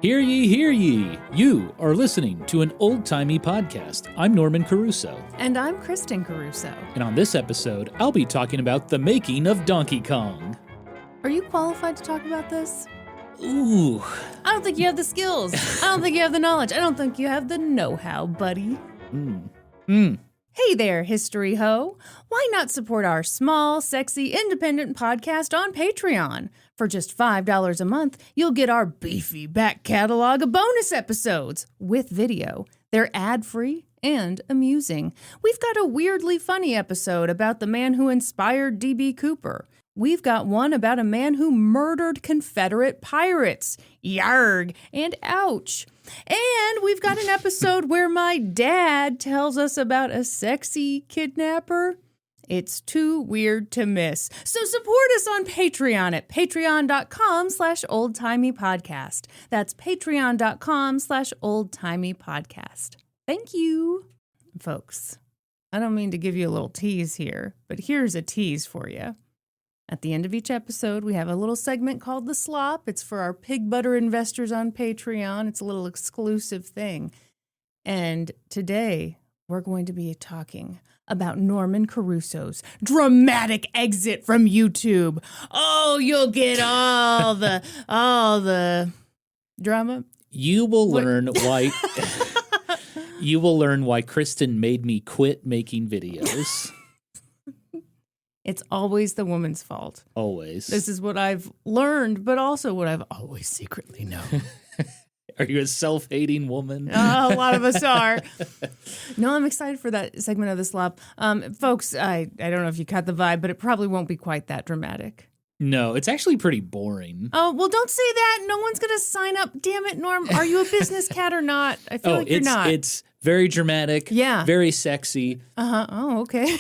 Hear ye, hear ye! You are listening to An Old Timey Podcast. I'm Norman Caruso. And I'm Kristen Caruso. And on this episode, I'll be talking about the making of Donkey Kong. Are you qualified to talk about this? Ooh. I don't think you have the skills. I don't think you have the knowledge. I don't think you have the know-how, buddy. Hey there, history ho. Why not support our small, sexy, independent podcast on Patreon? For just $5 a month, you'll get our beefy back catalog of bonus episodes with video. They're ad-free and amusing. We've got a weirdly funny episode about the man who inspired D.B. Cooper. We've got one about a man who murdered Confederate pirates. Yarg and ouch. And we've got an episode where my dad tells us about a sexy kidnapper. It's too weird to miss. So support us on Patreon at patreon.com/oldtimeypodcast. That's patreon.com/oldtimeypodcast. Thank you. Folks, I don't mean to give you a little tease here, but here's a tease for you. At the end of each episode, we have a little segment called The Slop. It's for our pig butter investors on Patreon. It's a little exclusive thing. And today, we're going to be talking about Norman Caruso's dramatic exit from YouTube. Oh, you'll get all the drama. You will learn why Kristen made me quit making videos. It's always the woman's fault. Always. This is what I've learned, but also what I've always secretly known. Are you a self-hating woman? A lot of us are. No, I'm excited for that segment of the slop. Folks, I don't know if you caught the vibe, but it probably won't be quite that dramatic. No, it's actually pretty boring. Oh, well, don't say that. No one's going to sign up. Damn it, Norm. Are you a business cat or not? I feel like you're not. It's very dramatic. Yeah. Very sexy. Uh-huh. Oh, okay.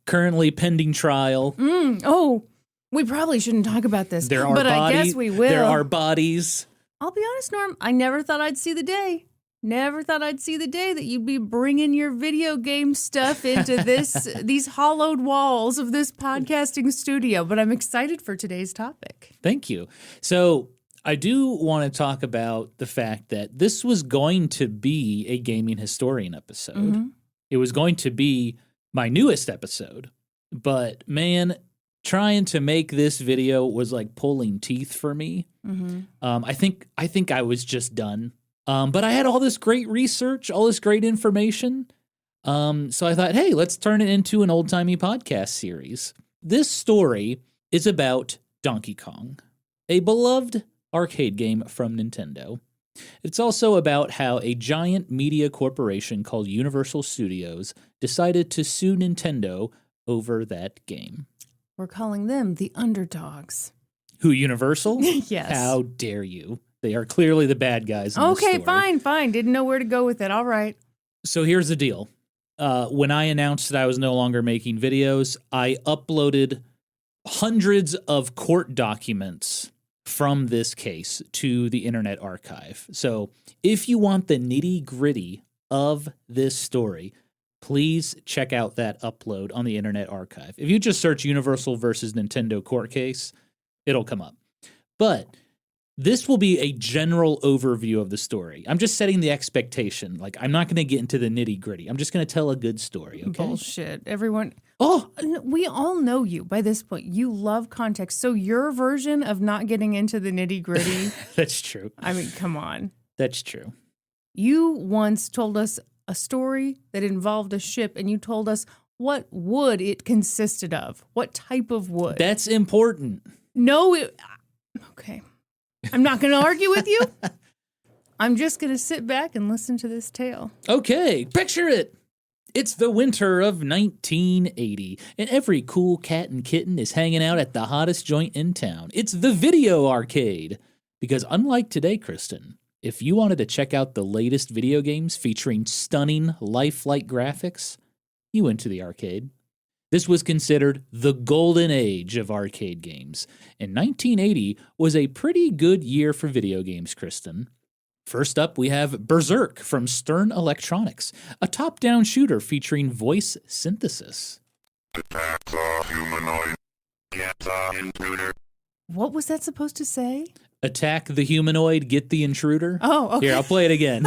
Currently pending trial. Oh, we probably shouldn't talk about this. But I guess we will. There are bodies. I'll be honest, Norm. I never thought I'd see the day. Never thought I'd see the day that you'd be bringing your video game stuff into these hollowed walls of this podcasting studio. But I'm excited for today's topic. Thank you. So I do want to talk about the fact that this was going to be a gaming historian episode. Mm-hmm. It was going to be my newest episode. But man, trying to make this video was like pulling teeth for me. Mm-hmm. I think I was just done. But I had all this great research, all this great information. So I thought, hey, let's turn it into an Old Timey Podcast series. This story is about Donkey Kong, a beloved arcade game from Nintendo. It's also about how a giant media corporation called Universal Studios decided to sue Nintendo over that game. We're calling them the underdogs. Who, Universal? Yes. How dare you? They are clearly the bad guys in this story. Okay, fine. Didn't know where to go with it. All right. So here's the deal. When I announced that I was no longer making videos, I uploaded hundreds of court documents from this case to the Internet Archive. So if you want the nitty-gritty of this story, please check out that upload on the Internet Archive. If you just search Universal versus Nintendo court case, it'll come up. But this will be a general overview of the story. I'm just setting the expectation. Like, I'm not going to get into the nitty-gritty. I'm just going to tell a good story, okay? Bullshit. Everyone... Oh, we all know you by this point. You love context. So your version of not getting into the nitty-gritty... That's true. I mean, come on. That's true. You once told us a story that involved a ship, and you told us what wood it consisted of. What type of wood. That's important. No, okay. I'm not going to argue with you. I'm just going to sit back and listen to this tale. Okay, picture it. It's the winter of 1980, and every cool cat and kitten is hanging out at the hottest joint in town. It's the video arcade. Because unlike today, Kristen, if you wanted to check out the latest video games featuring stunning lifelike graphics, you went to the arcade. This was considered the golden age of arcade games, and 1980 was a pretty good year for video games, Kristen. First up, we have Berserk from Stern Electronics, a top-down shooter featuring voice synthesis. What was that supposed to say? Attack the humanoid, get the intruder. Oh, okay. Here, I'll play it again.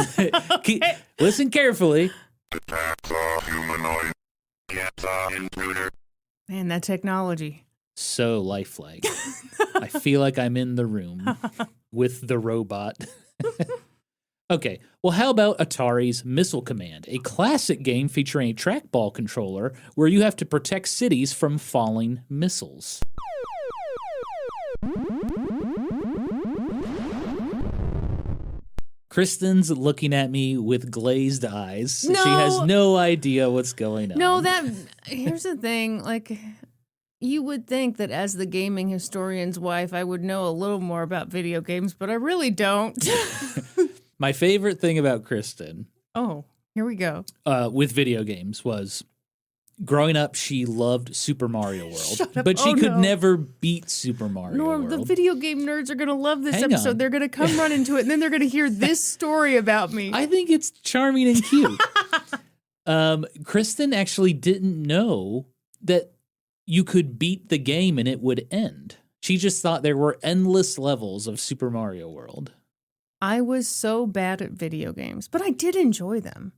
Okay. Listen carefully. Attack the humanoid, get the intruder. Man, that technology. So lifelike. I feel like I'm in the room with the robot. Okay, well, how about Atari's Missile Command, a classic game featuring a trackball controller where you have to protect cities from falling missiles. Kristen's looking at me with glazed eyes. No. She has no idea what's going on. No, here's the thing. Like, you would think that as the gaming historian's wife, I would know a little more about video games, but I really don't. My favorite thing about Kristen Oh, here we go. with video games was growing up, she loved Super Mario World. Shut up. But she Oh, could no. never beat Super Mario Norm, the World. video game nerds are going to love this Hang episode. on. They're going to come run into it, and then they're going to hear this story about me. I think it's charming and cute. Kristen actually didn't know that you could beat the game and it would end. She just thought there were endless levels of Super Mario World. I was so bad at video games, but I did enjoy them.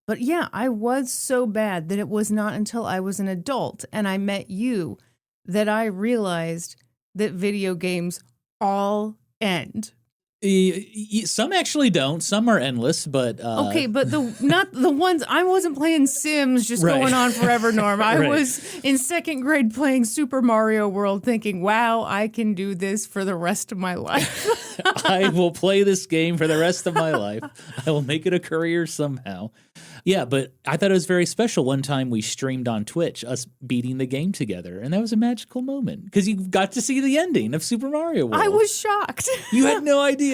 But yeah, I was so bad that it was not until I was an adult and I met you that I realized that video games all end. Some actually don't. Some are endless, but Okay, but not the ones I wasn't playing Sims just Right. going on forever, Norm. I Right. was in second grade playing Super Mario World thinking, wow, I can do this for the rest of my life. I will play this game for the rest of my life. I will make it a career somehow. Yeah, but I thought it was very special. One time we streamed on Twitch, us beating the game together, and that was a magical moment because you got to see the ending of Super Mario World. I was shocked. You had no idea.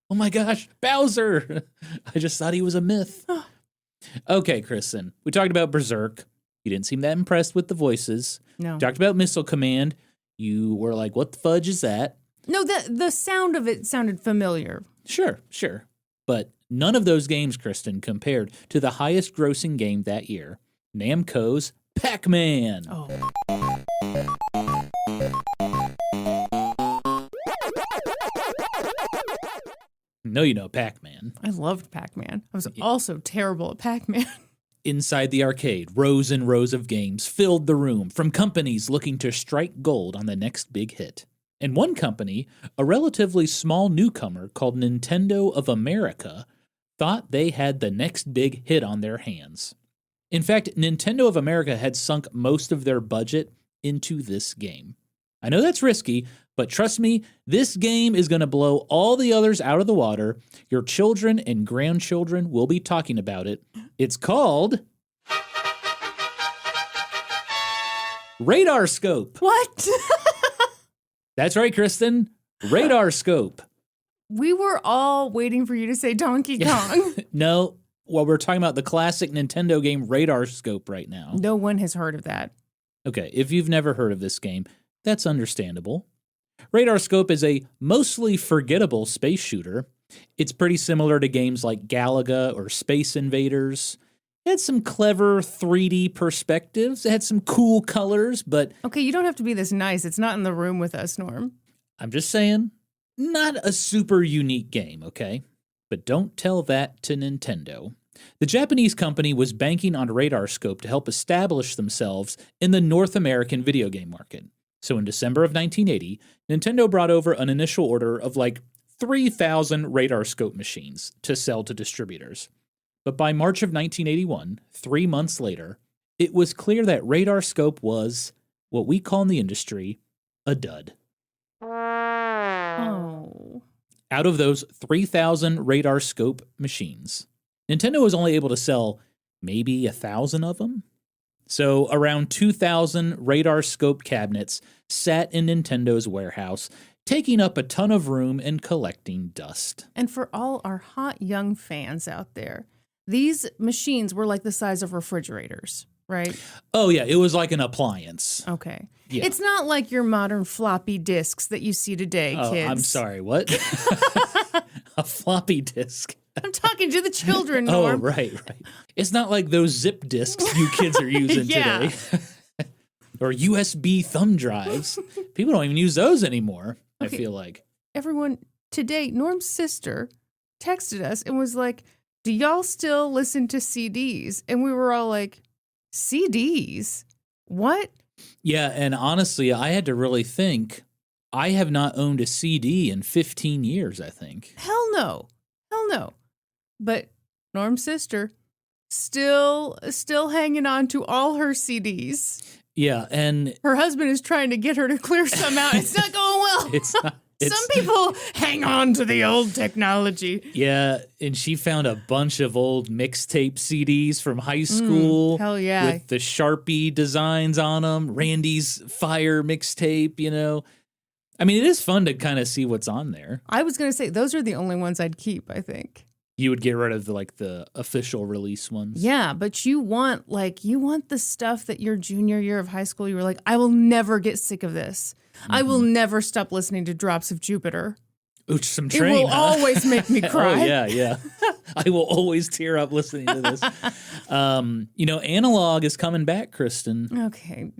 Oh my gosh, Bowser. I just thought he was a myth. Okay, Kristen, we talked about Berserk. You didn't seem that impressed with the voices. No. Talked about Missile Command. You were like, what the fudge is that? No, the sound of it sounded familiar. Sure. But none of those games, Kristen, compared to the highest grossing game that year, Namco's Pac-Man. Oh. No, you know Pac-Man. I loved Pac-Man. I was also terrible at Pac-Man. Inside the arcade, rows and rows of games filled the room from companies looking to strike gold on the next big hit. And one company, a relatively small newcomer called Nintendo of America, thought they had the next big hit on their hands. In fact, Nintendo of America had sunk most of their budget into this game. I know that's risky, but trust me, this game is going to blow all the others out of the water. Your children and grandchildren will be talking about it. It's called Radar Scope. What? That's right, Kristen. Radar Scope. We were all waiting for you to say Donkey Kong. No, well, we're talking about the classic Nintendo game Radar Scope right now. No one has heard of that. Okay, if you've never heard of this game, that's understandable. Radar Scope is a mostly forgettable space shooter. It's pretty similar to games like Galaga or Space Invaders. It had some clever 3D perspectives. It had some cool colors, but Okay, you don't have to be this nice. It's not in the room with us, Norm. I'm just saying, not a super unique game, okay? But don't tell that to Nintendo. The Japanese company was banking on Radar Scope to help establish themselves in the North American video game market. So in December of 1980, Nintendo brought over an initial order of like 3,000 Radar Scope machines to sell to distributors. But by March of 1981, 3 months later, it was clear that Radar Scope was, what we call in the industry, a dud. Oh. Out of those 3,000 Radar Scope machines, Nintendo was only able to sell maybe 1,000 of them. So around 2,000 Radar Scope cabinets sat in Nintendo's warehouse, taking up a ton of room and collecting dust. And for all our hot young fans out there, these machines were like the size of refrigerators, right? Oh yeah, it was like an appliance. Okay. Yeah. It's not like your modern floppy disks that you see today, Oh, kids. I'm sorry, what? A floppy disk. I'm talking to the children, Oh, Norm. right. It's not like those zip disks you kids are using Yeah. today. Or USB thumb drives. People don't even use those anymore, I Okay. feel like. everyone, today, Norm's sister texted us and was like, do y'all still listen to CDs? And we were all like, CDs? What? Yeah, and honestly, I had to really think. I have not owned a CD in 15 years, I think. Hell no. Hell no. But Norm's sister still hanging on to all her CDs. Yeah, and her husband is trying to get her to clear some out. It's not going well. Some people hang on to the old technology. Yeah, and she found a bunch of old mixtape CDs from high school. Hell yeah. With the Sharpie designs on them. Randy's Fire mixtape, you know. I mean, it is fun to kind of see what's on there. I was going to say, those are the only ones I'd keep, I think. You would get rid of the official release ones. Yeah, but you want the stuff that your junior year of high school, you were like, I will never get sick of this. Mm-hmm. I will never stop listening to Drops of Jupiter. Ooch, some train. It will always make me cry. Oh, yeah. I will always tear up listening to this. Analog is coming back, Kristen. Okay.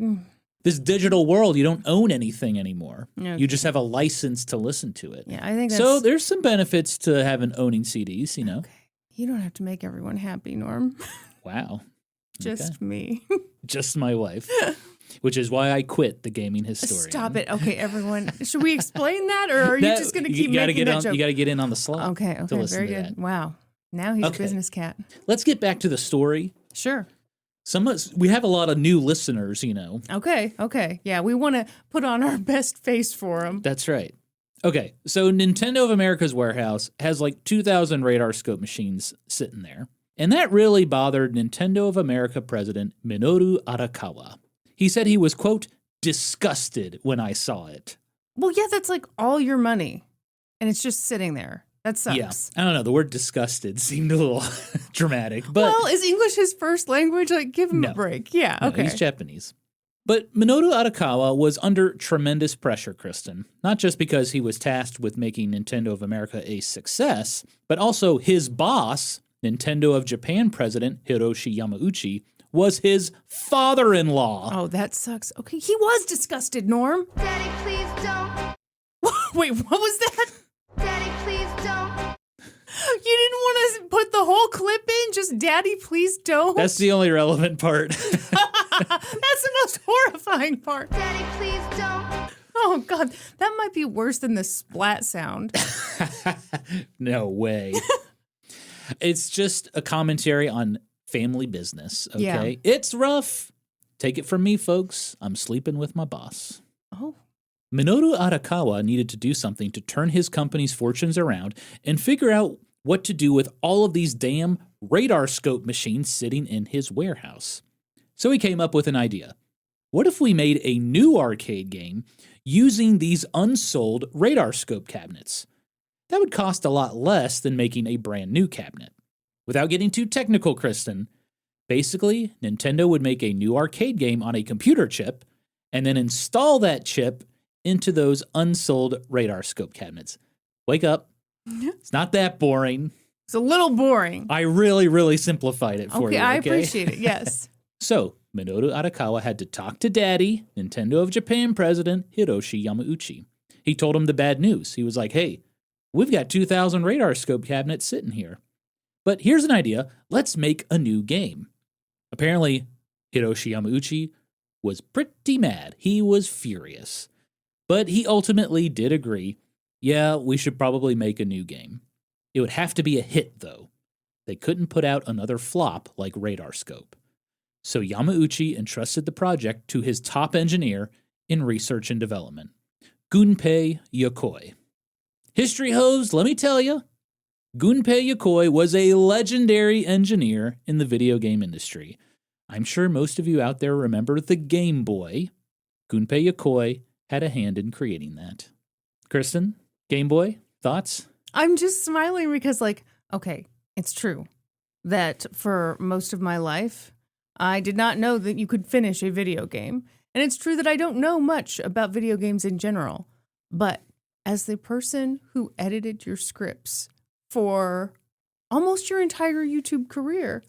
This digital world, you don't own anything anymore. Okay. You just have a license to listen to it. Yeah, I think that's... So there's some benefits to owning CDs, you know. Okay. You don't have to make everyone happy, Norm. Wow. Just me. Just my wife. Which is why I quit the gaming historian. Stop it. Okay, everyone. Should we explain that, or are you just going to keep making that joke? You got to get in on the slot. Okay, very good. That. Wow. Now he's a business cat. Let's get back to the story. Sure. We have a lot of new listeners, you know. Okay. Yeah, we want to put on our best face for them. That's right. Okay, so Nintendo of America's warehouse has like 2,000 radar scope machines sitting there. And that really bothered Nintendo of America president Minoru Arakawa. He said he was, quote, disgusted when I saw it. Well, yeah, that's like all your money. And it's just sitting there. That sucks. Yeah, I don't know. The word disgusted seemed a little dramatic. But well, is English his first language? Like, give him a break. Yeah, okay. No, he's Japanese. But Minoru Arakawa was under tremendous pressure, Kristen. Not just because he was tasked with making Nintendo of America a success, but also his boss, Nintendo of Japan president Hiroshi Yamauchi, was his father-in-law. Oh, that sucks. Okay, he was disgusted, Norm. Daddy, please don't. Wait, what was that? Daddy, please don't. You didn't want to put the whole clip in? Just Daddy, please don't? That's the only relevant part. That's the most horrifying part. Daddy, please don't. Oh, God. That might be worse than the splat sound. No way. It's just a commentary on family business, okay? Yeah. It's rough. Take it from me, folks. I'm sleeping with my boss. Oh. Minoru Arakawa needed to do something to turn his company's fortunes around and figure out what to do with all of these damn radar scope machines sitting in his warehouse. So he came up with an idea. What if we made a new arcade game using these unsold radar scope cabinets? That would cost a lot less than making a brand new cabinet. Without getting too technical, Kristen, basically, Nintendo would make a new arcade game on a computer chip and then install that chip into those unsold radar scope cabinets. Wake up. It's not that boring. It's a little boring. I really, really simplified it for you. I appreciate it, yes. So, Minoru Arakawa had to talk to Daddy, Nintendo of Japan president Hiroshi Yamauchi. He told him the bad news. He was like, hey, we've got 2,000 radar scope cabinets sitting here. But here's an idea. Let's make a new game. Apparently, Hiroshi Yamauchi was pretty mad. He was furious. But he ultimately did agree, yeah, we should probably make a new game. It would have to be a hit, though. They couldn't put out another flop like Radar Scope. So Yamauchi entrusted the project to his top engineer in research and development, Gunpei Yokoi. History hoes, let me tell you, Gunpei Yokoi was a legendary engineer in the video game industry. I'm sure most of you out there remember the Game Boy. Gunpei Yokoi had a hand in creating that. Kristen, Game Boy, thoughts? I'm just smiling because, okay, it's true that for most of my life, I did not know that you could finish a video game. And it's true that I don't know much about video games in general. But as the person who edited your scripts for almost your entire YouTube career,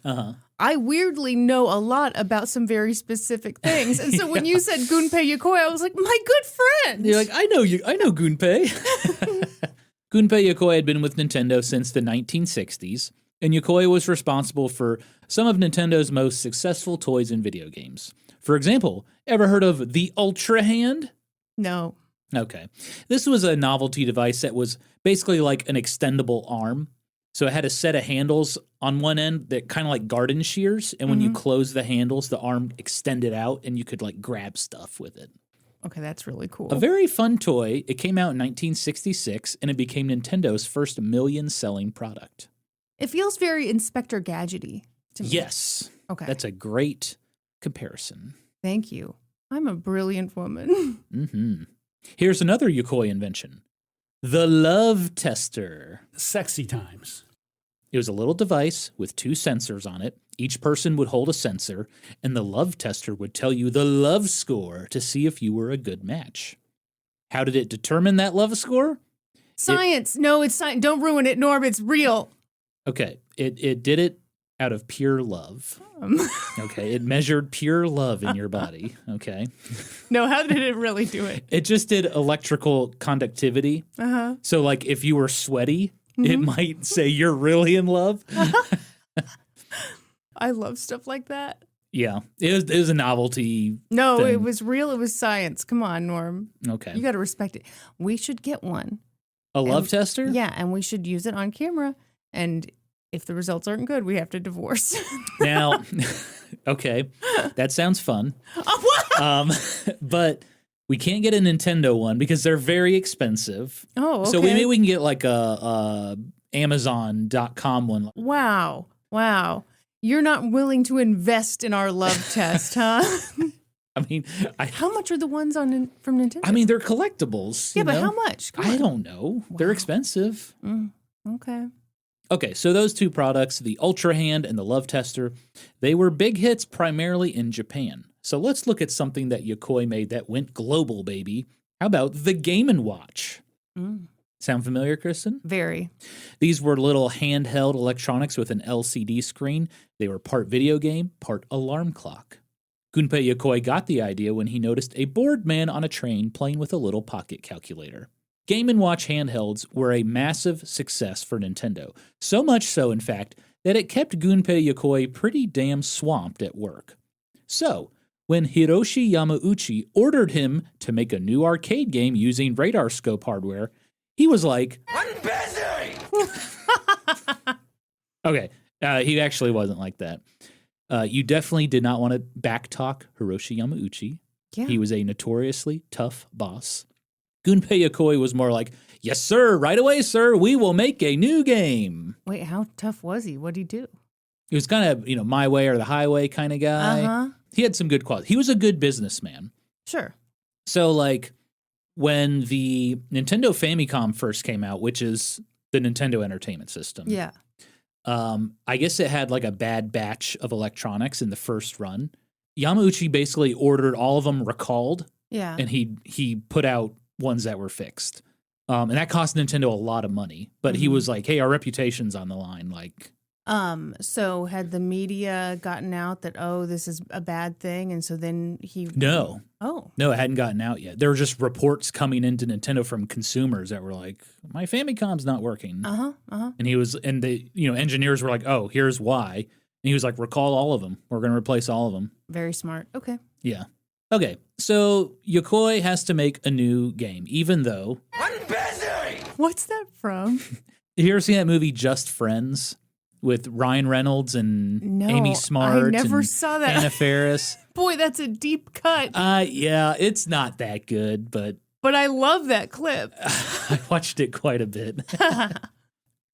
I weirdly know a lot about some very specific things. And so when you said Gunpei Yokoi, I was like, my good friend. You're like, I know Gunpei. Gunpei Yokoi had been with Nintendo since the 1960s, and Yokoi was responsible for some of Nintendo's most successful toys and video games. For example, ever heard of the Ultra Hand? No. Okay. This was a novelty device that was basically like an extendable arm. So it had a set of handles on one end that kind of like garden shears, and when you close the handles, the arm extended out and you could like grab stuff with it. Okay, that's really cool. A very fun toy. It came out in 1966, and it became Nintendo's first million-selling product. It feels very Inspector Gadgety to me. Yes. Okay. That's a great comparison. Thank you. I'm a brilliant woman. Mm-hmm. Here's another Yokoi invention. The Love Tester. Sexy times. It was a little device with two sensors on it. Each person would hold a sensor, and the love tester would tell you the love score to see if you were a good match. How did it determine that love score? Science. No, it's science. Don't ruin it, Norm. It's real. Okay, it did it out of pure love. Okay, it measured pure love in your body. Okay. No, how did it really do it? It just did electrical conductivity. Uh-huh. So, like, if you were sweaty, it might say you're really in love. I love stuff like that. Yeah, it was a novelty. No, thing. it was real. It was science. Come on, Norm. Okay. You got to respect it. We should get one. A love tester? Yeah, and we should use it on camera. And if the results aren't good, we have to divorce. Now, okay, that sounds fun. But we can't get a Nintendo one because they're very expensive. Oh, okay. So maybe we can get like a Amazon.com one. Wow. You're not willing to invest in our love test, huh? I mean, How much are the ones from Nintendo? I mean, they're collectibles. Yeah, you but know? how much? Come I on. don't know. They're expensive. Okay. Okay, so those two products, the Ultra Hand and the Love Tester, they were big hits primarily in Japan. So let's look at something that Yokoi made that went global, baby. How about the Game & Watch? Sound familiar, Kristen? Very. These were little handheld electronics with an LCD screen. They were part video game, part alarm clock. Gunpei Yokoi got the idea when he noticed a bored man on a train playing with a little pocket calculator. Game & Watch handhelds were a massive success for Nintendo. So much so, in fact, that it kept Gunpei Yokoi pretty damn swamped at work. So, when Hiroshi Yamauchi ordered him to make a new arcade game using radar scope hardware, he was like, "I'm busy!" Okay, he actually wasn't like that. You definitely did not want to backtalk Hiroshi Yamauchi. Yeah. He was a notoriously tough boss. Gunpei Yokoi was more like, "Yes, sir, right away, sir, we will make a new game." Wait, how tough was he? What'd he do? He was kind of, my way or the highway kind of guy. Uh-huh. He had some good qualities. He was a good businessman. Sure. So, like, when the Nintendo Famicom first came out, which is the Nintendo Entertainment System. Yeah. I guess it had like a bad batch of electronics in the first run. Yamauchi basically ordered all of them recalled, Yeah. and he put out ones that were fixed. And that cost Nintendo a lot of money. But he was like, "Hey, our reputation's on the line." Like, So had the media gotten out that, oh, this is a bad thing, and so then he no, Oh. it hadn't gotten out yet. There were just reports coming into Nintendo from consumers that were like, "My Famicom's not working." And he was, and the engineers were like, "Oh, here's why." And he was like, "Recall all of them. We're going to replace all of them." Very smart. Okay. Yeah. Okay. So Yokoi has to make a new game, even though. What's that from? Have you ever seen that movie Just Friends with Ryan Reynolds and No, Amy Smart? I never and saw that. Anna Faris. Boy, that's a deep cut. Yeah, it's not that good, but But I love that clip. I watched it quite a bit.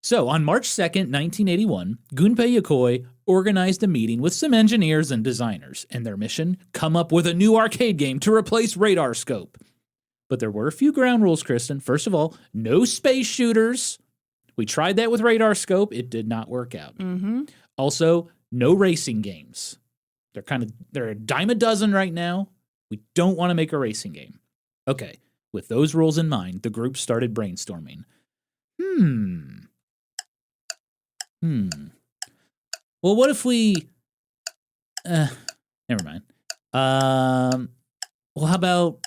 So, on March 2nd, 1981, Gunpei Yokoi organized a meeting with some engineers and designers, and their mission, come up with a new arcade game to replace Radar Scope. But there were a few ground rules, Kristen. First of all, no space shooters. We tried that with Radar Scope. It did not work out. Also, no racing games. They're a dime a dozen right now. We don't want to make a racing game. Okay, with those rules in mind, the group started brainstorming. Well, what if we... never mind. Well, how about...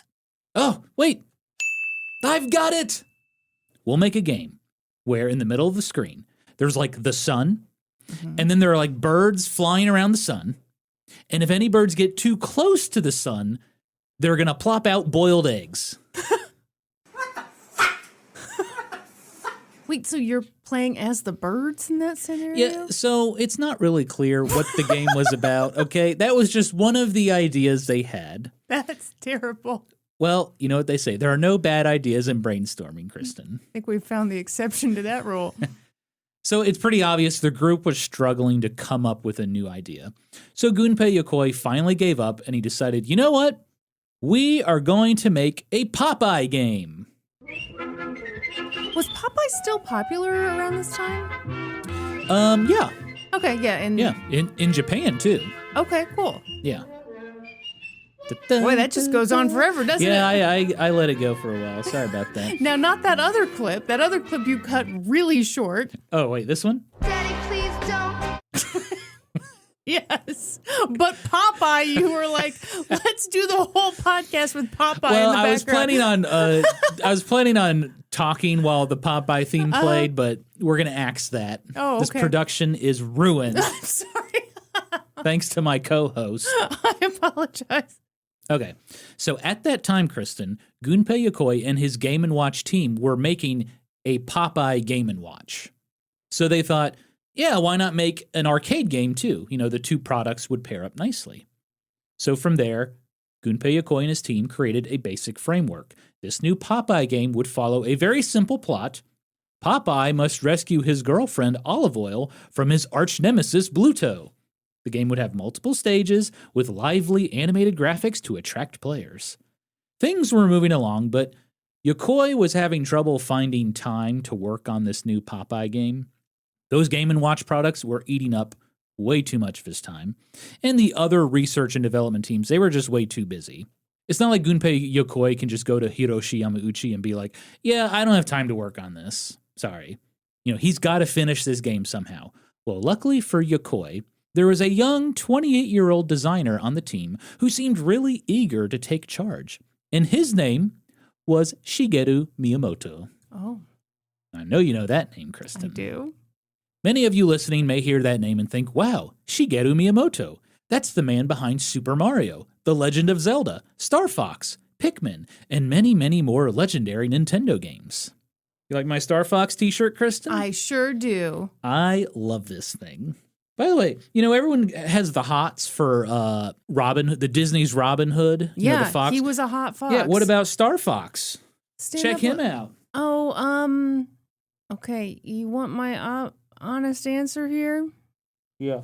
Oh, wait! I've got it! We'll make a game where in the middle of the screen, there's like the sun, and then there are like birds flying around the sun. And if any birds get too close to the sun, they're going to plop out boiled eggs. Wait, so you're playing as the birds in that scenario? Yeah, so it's not really clear what the game was about, okay? That was just one of the ideas they had. That's terrible. Well, you know what they say. There are no bad ideas in brainstorming, Kristen. I think we've found the exception to that rule. So it's pretty obvious the group was struggling to come up with a new idea. So Gunpei Yokoi finally gave up and he decided, you know what? We are going to make a Popeye game. Was Popeye still popular around this time? Yeah. Okay, yeah. In Japan, too. Okay, cool. Yeah. Boy, that just goes on forever, doesn't it? Yeah, I let it go for a while. Sorry about that. Now, not that other clip. That other clip you cut really short. Oh, wait, this one? Daddy, please don't. Yes. But Popeye, you were like, let's do the whole podcast with Popeye in the background. I was planning on talking while the Popeye theme played, but we're going to axe that. Oh, okay. This production is ruined. I'm sorry. Thanks to my co-host. I apologize. Okay, so at that time, Kristen, Gunpei Yokoi and his Game & Watch team were making a Popeye Game & Watch. So they thought, yeah, why not make an arcade game too? You know, the two products would pair up nicely. So from there, Gunpei Yokoi and his team created a basic framework. This new Popeye game would follow a very simple plot. Popeye must rescue his girlfriend, Olive Oil, from his arch nemesis, Bluto. The game would have multiple stages with lively animated graphics to attract players. Things were moving along, but Yokoi was having trouble finding time to work on this new Popeye game. Those Game & Watch products were eating up way too much of his time, and the other research and development teams, they were just way too busy. It's not like Gunpei Yokoi can just go to Hiroshi Yamauchi and be like, yeah, I don't have time to work on this. Sorry. You know, he's got to finish this game somehow. Well, luckily for Yokoi, there was a young 28-year-old designer on the team who seemed really eager to take charge, and his name was Shigeru Miyamoto. Oh. I know you know that name, Kristen. I do. Many of you listening may hear that name and think, wow, Shigeru Miyamoto. That's the man behind Super Mario, The Legend of Zelda, Star Fox, Pikmin, and many, many more legendary Nintendo games. You like my Star Fox t-shirt, Kristen? I sure do. I love this thing. By the way, you know, everyone has the hots for Robin Hood, the Disney's Robin Hood. You know, the fox. He was a hot fox. Yeah, what about Star Fox? Check him out. Oh, okay, you want my honest answer here? Yeah.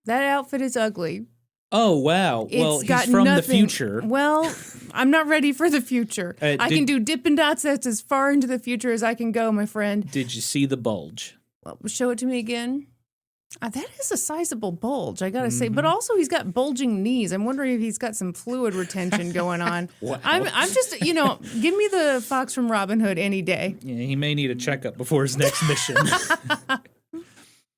That outfit is ugly. Oh, wow. Well, he's from the future. Well, I'm not ready for the future. I can do Dippin' Dots. That's as far into the future as I can go, my friend. Did you see the bulge? Well, show it to me again. That is a sizable bulge, I gotta say. But also, he's got bulging knees. I'm wondering if he's got some fluid retention going on. Wow. I'm just, give me the fox from Robin Hood any day. Yeah, he may need a checkup before his next mission.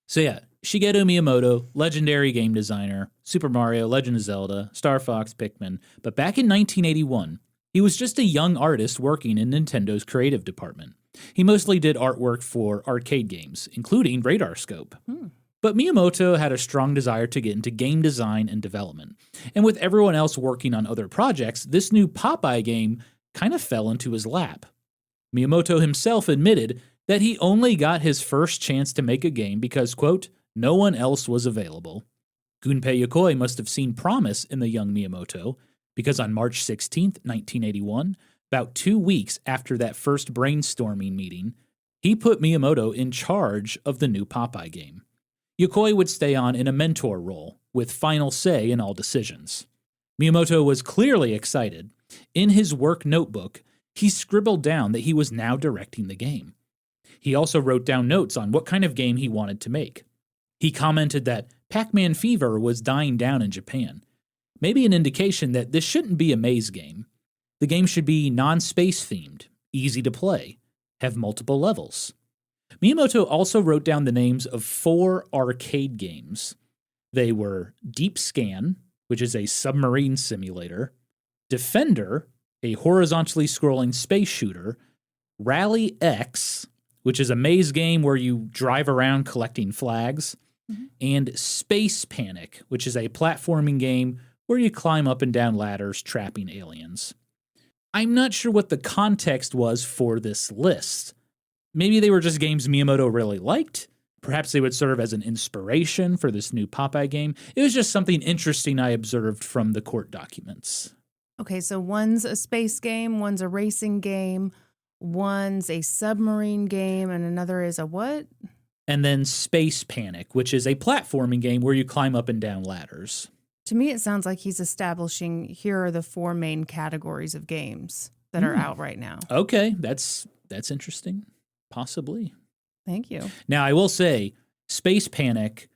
So yeah, Shigeru Miyamoto, legendary game designer, Super Mario, Legend of Zelda, Star Fox, Pikmin. But back in 1981, he was just a young artist working in Nintendo's creative department. He mostly did artwork for arcade games, including Radar Scope. But Miyamoto had a strong desire to get into game design and development. And with everyone else working on other projects, this new Popeye game kind of fell into his lap. Miyamoto himself admitted that he only got his first chance to make a game because, quote, no one else was available. Gunpei Yokoi must have seen promise in the young Miyamoto, because on March 16th, 1981, about 2 weeks after that first brainstorming meeting, he put Miyamoto in charge of the new Popeye game. Yokoi would stay on in a mentor role, with final say in all decisions. Miyamoto was clearly excited. In his work notebook, he scribbled down that he was now directing the game. He also wrote down notes on what kind of game he wanted to make. He commented that Pac-Man fever was dying down in Japan, maybe an indication that this shouldn't be a maze game. The game should be non-space themed, easy to play, have multiple levels. Miyamoto also wrote down the names of 4 arcade games. They were Deep Scan, which is a submarine simulator, Defender, a horizontally scrolling space shooter, Rally X, which is a maze game where you drive around collecting flags, and Space Panic, which is a platforming game where you climb up and down ladders trapping aliens. I'm not sure what the context was for this list. Maybe they were just games Miyamoto really liked. Perhaps they would serve as an inspiration for this new Popeye game. It was just something interesting I observed from the court documents. Okay, so one's a space game, one's a racing game, one's a submarine game, and another is a what? And then Space Panic, which is a platforming game where you climb up and down ladders. To me, it sounds like he's establishing here are the 4 main categories of games that are out right now. Okay, that's interesting. Possibly. Thank you. Now, I will say, Space Panic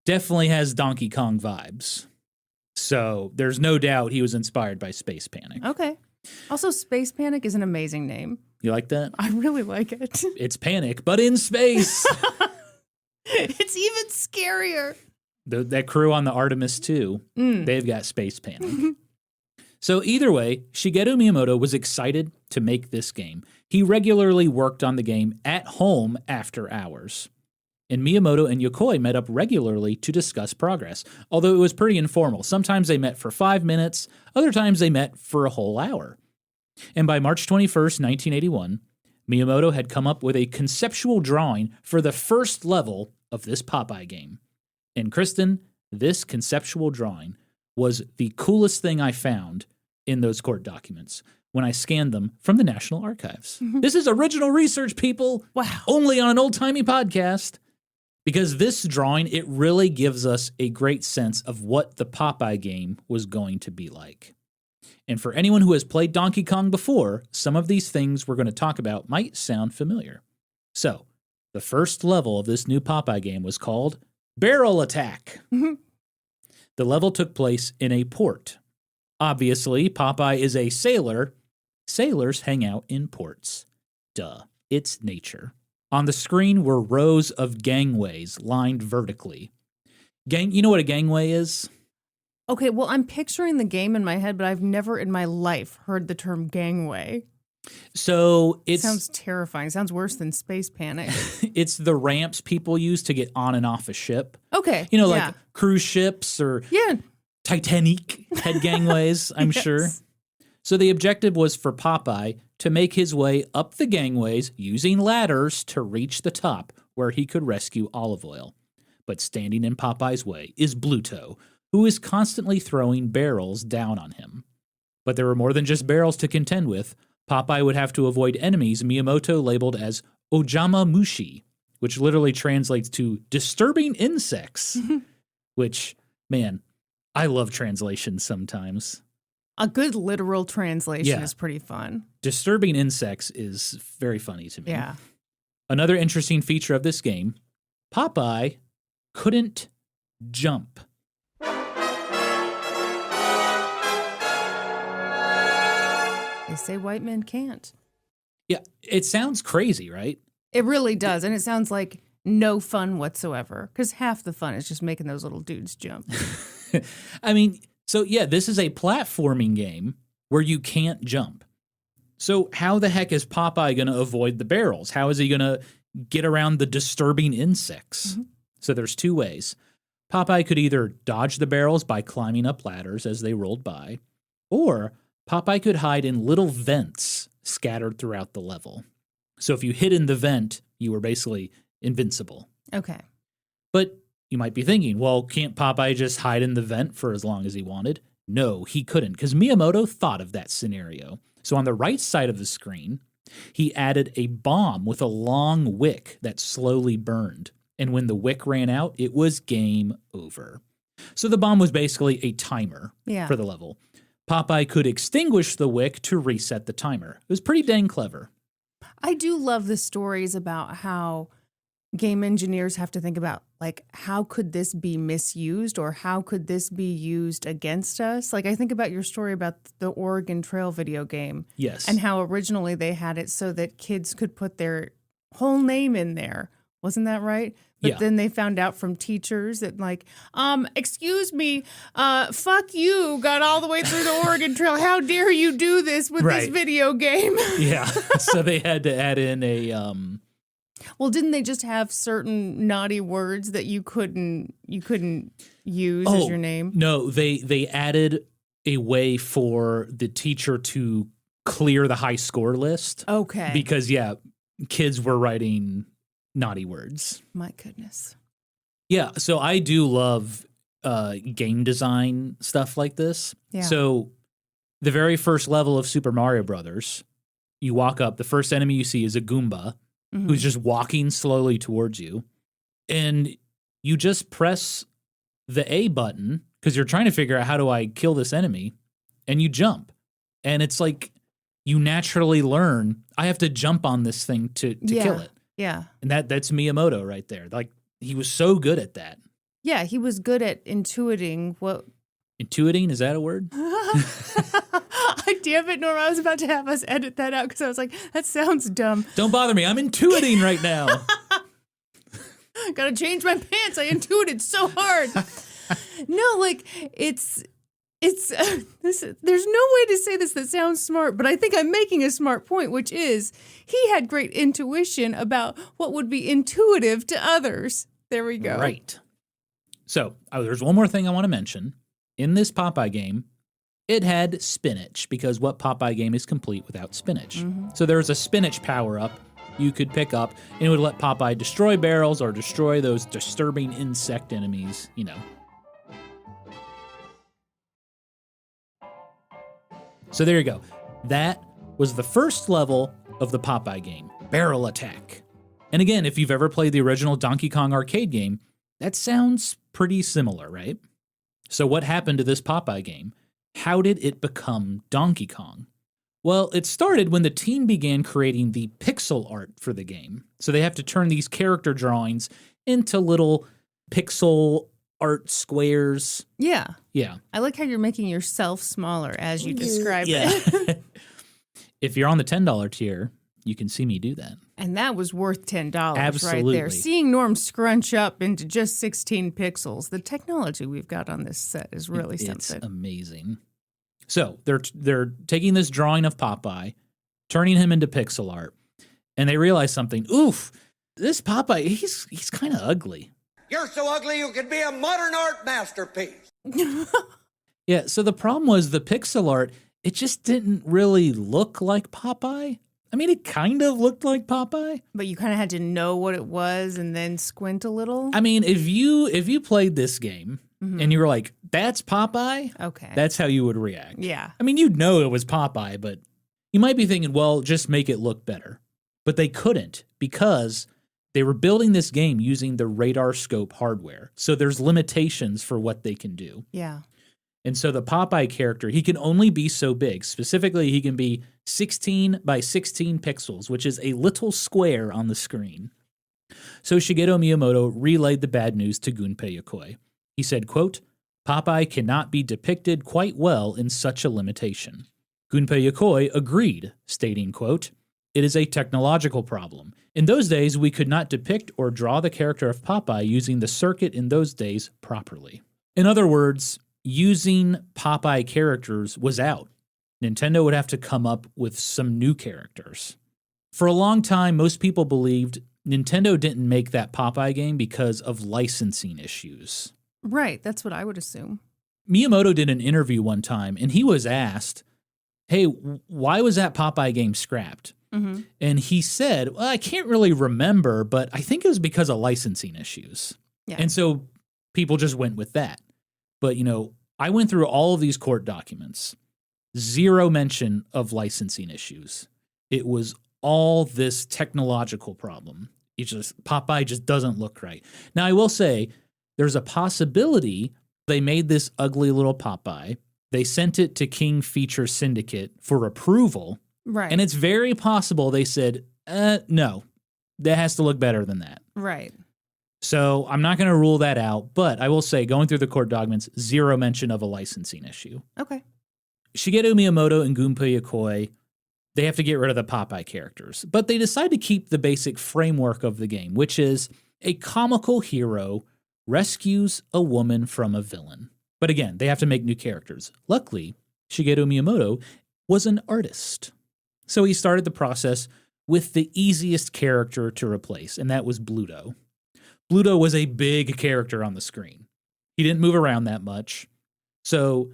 definitely has Donkey Kong vibes. So there's no doubt he was inspired by Space Panic. Okay. Also, Space Panic is an amazing name. You like that? I really like it. It's Panic, but in space. It's even scarier. That crew on the Artemis 2, they've got Space Panic. So either way, Shigeru Miyamoto was excited to make this game. He regularly worked on the game at home after hours. And Miyamoto and Yokoi met up regularly to discuss progress, although it was pretty informal. Sometimes they met for 5 minutes, other times they met for a whole hour. And by March 21st, 1981, Miyamoto had come up with a conceptual drawing for the first level of this Popeye game. And Kristen, this conceptual drawing was the coolest thing I found in those court documents when I scanned them from the National Archives. This is original research, people. Wow. Only on An Old Timey Podcast. Because this drawing, it really gives us a great sense of what the Popeye game was going to be like. And for anyone who has played Donkey Kong before, some of these things we're going to talk about might sound familiar. So, the first level of this new Popeye game was called Barrel Attack. The level took place in a port. Obviously, Popeye is a sailor. Sailors hang out in ports. Duh, it's nature. On the screen were rows of gangways lined vertically. You know what a gangway is? Okay, well, I'm picturing the game in my head, but I've never in my life heard the term gangway. So it sounds terrifying. Sounds worse than Space Panic. It's the ramps people use to get on and off a ship. Okay. You know, like cruise ships or Titanic had gangways, I'm sure. So the objective was for Popeye to make his way up the gangways using ladders to reach the top where he could rescue Olive Oil. But standing in Popeye's way is Bluto, who is constantly throwing barrels down on him. But there were more than just barrels to contend with. Popeye would have to avoid enemies Miyamoto labeled as Ojama Mushi, which literally translates to disturbing insects. Which, man, I love translations sometimes. A good literal translation is pretty fun. Disturbing insects is very funny to me. Yeah. Another interesting feature of this game, Popeye couldn't jump. They say white men can't. Yeah, it sounds crazy, right? It really does. And it sounds like no fun whatsoever, because half the fun is just making those little dudes jump. I mean, so yeah, this is a platforming game where you can't jump. So how the heck is Popeye going to avoid the barrels? How is he going to get around the disturbing insects? So there's 2 ways. Popeye could either dodge the barrels by climbing up ladders as they rolled by, or Popeye could hide in little vents scattered throughout the level. So if you hid in the vent, you were basically invincible. Okay. But you might be thinking, well, can't Popeye just hide in the vent for as long as he wanted? No, he couldn't, because Miyamoto thought of that scenario. So on the right side of the screen, he added a bomb with a long wick that slowly burned. And when the wick ran out, it was game over. So the bomb was basically a timer for the level. Popeye could extinguish the wick to reset the timer. It was pretty dang clever. I do love the stories about how game engineers have to think about, like, how could this be misused or how could this be used against us? Like, I think about your story about the Oregon Trail video game. Yes. And how originally they had it so that kids could put their whole name in there. Wasn't that right? But then they found out from teachers that, like, excuse me, fuck you, got all the way through the Oregon Trail. How dare you do this with this video game? Yeah. So they had to add in a Well, didn't they just have certain naughty words that you couldn't use as your name? No, they added a way for the teacher to clear the high score list. Okay. Because, kids were writing naughty words. My goodness. Yeah, so I do love game design stuff like this. Yeah. So the very first level of Super Mario Brothers, you walk up, the first enemy you see is a Goomba who's just walking slowly towards you. And you just press the A button because you're trying to figure out how do I kill this enemy, and you jump. And it's like you naturally learn, I have to jump on this thing to kill it. Yeah. And that's Miyamoto right there. Like, he was so good at that. Yeah, he was good at intuiting what... Intuiting, is that a word? Damn it, Norma, I was about to have us edit that out because I was like, that sounds dumb. Don't bother me, I'm intuiting right now. Gotta change my pants, I intuited so hard. No, like, it's there's no way to say this that sounds smart, but I think I'm making a smart point, which is he had great intuition about what would be intuitive to others. There we go. Right. So there's one more thing I want to mention. In this Popeye game, it had spinach, because what Popeye game is complete without spinach? So there was a spinach power-up you could pick up, and it would let Popeye destroy barrels or destroy those disturbing insect enemies, you know. So there you go. That was the first level of the Popeye game, Barrel Attack. And again, if you've ever played the original Donkey Kong arcade game, that sounds pretty similar, right? So what happened to this Popeye game? How did it become Donkey Kong? Well, it started when the team began creating the pixel art for the game. So they have to turn these character drawings into little pixel art squares. Yeah. Yeah. I like how you're making yourself smaller as you describe it. If you're on the $10 tier, you can see me do that. And that was worth $10 right Absolutely. there. Seeing Norm scrunch up into just 16 pixels, the technology we've got on this set is really something. It's amazing. So they're taking this drawing of Popeye, turning him into pixel art, and they realize something. Oof, this Popeye, he's kind of ugly. You're so ugly you could be a modern art masterpiece. Yeah, so the problem was the pixel art, it just didn't really look like Popeye. I mean, it kind of looked like Popeye. But you kind of had to know what it was and then squint a little. I mean, if you played this game and you were like, that's Popeye, okay, that's how you would react. Yeah. I mean, you'd know it was Popeye, but you might be thinking, well, just make it look better. But they couldn't, because they were building this game using the radar scope hardware. So there's limitations for what they can do. Yeah. And so the Popeye character, he can only be so big. Specifically, he can be 16 by 16 pixels, which is a little square on the screen. So Shigeru Miyamoto relayed the bad news to Gunpei Yokoi. He said, quote, Popeye cannot be depicted quite well in such a limitation. Gunpei Yokoi agreed, stating, quote, it is a technological problem. In those days, we could not depict or draw the character of Popeye using the circuit in those days properly. In other words, using Popeye characters was out. Nintendo would have to come up with some new characters. For a long time, most people believed Nintendo didn't make that Popeye game because of licensing issues. Right, that's what I would assume. Miyamoto did an interview one time, and he was asked, hey, why was that Popeye game scrapped? And he said, well, I can't really remember, but I think it was because of licensing issues. Yeah. And so people just went with that. But, you know, I went through all of these court documents. Zero mention of licensing issues. It was all this technological problem. Popeye just doesn't look right. Now, I will say, there's a possibility they made this ugly little Popeye. They sent it to King Feature Syndicate for approval. Right. And it's very possible they said, no, that has to look better than that. Right. So I'm not going to rule that out, but I will say, going through the court documents, zero mention of a licensing issue. Okay. Shigeru Miyamoto and Gunpei Yokoi, they have to get rid of the Popeye characters, but they decide to keep the basic framework of the game, which is a comical hero rescues a woman from a villain. But again, they have to make new characters. Luckily, Shigeru Miyamoto was an artist. So he started the process with the easiest character to replace, and that was Bluto. Bluto was a big character on the screen. He didn't move around that much, so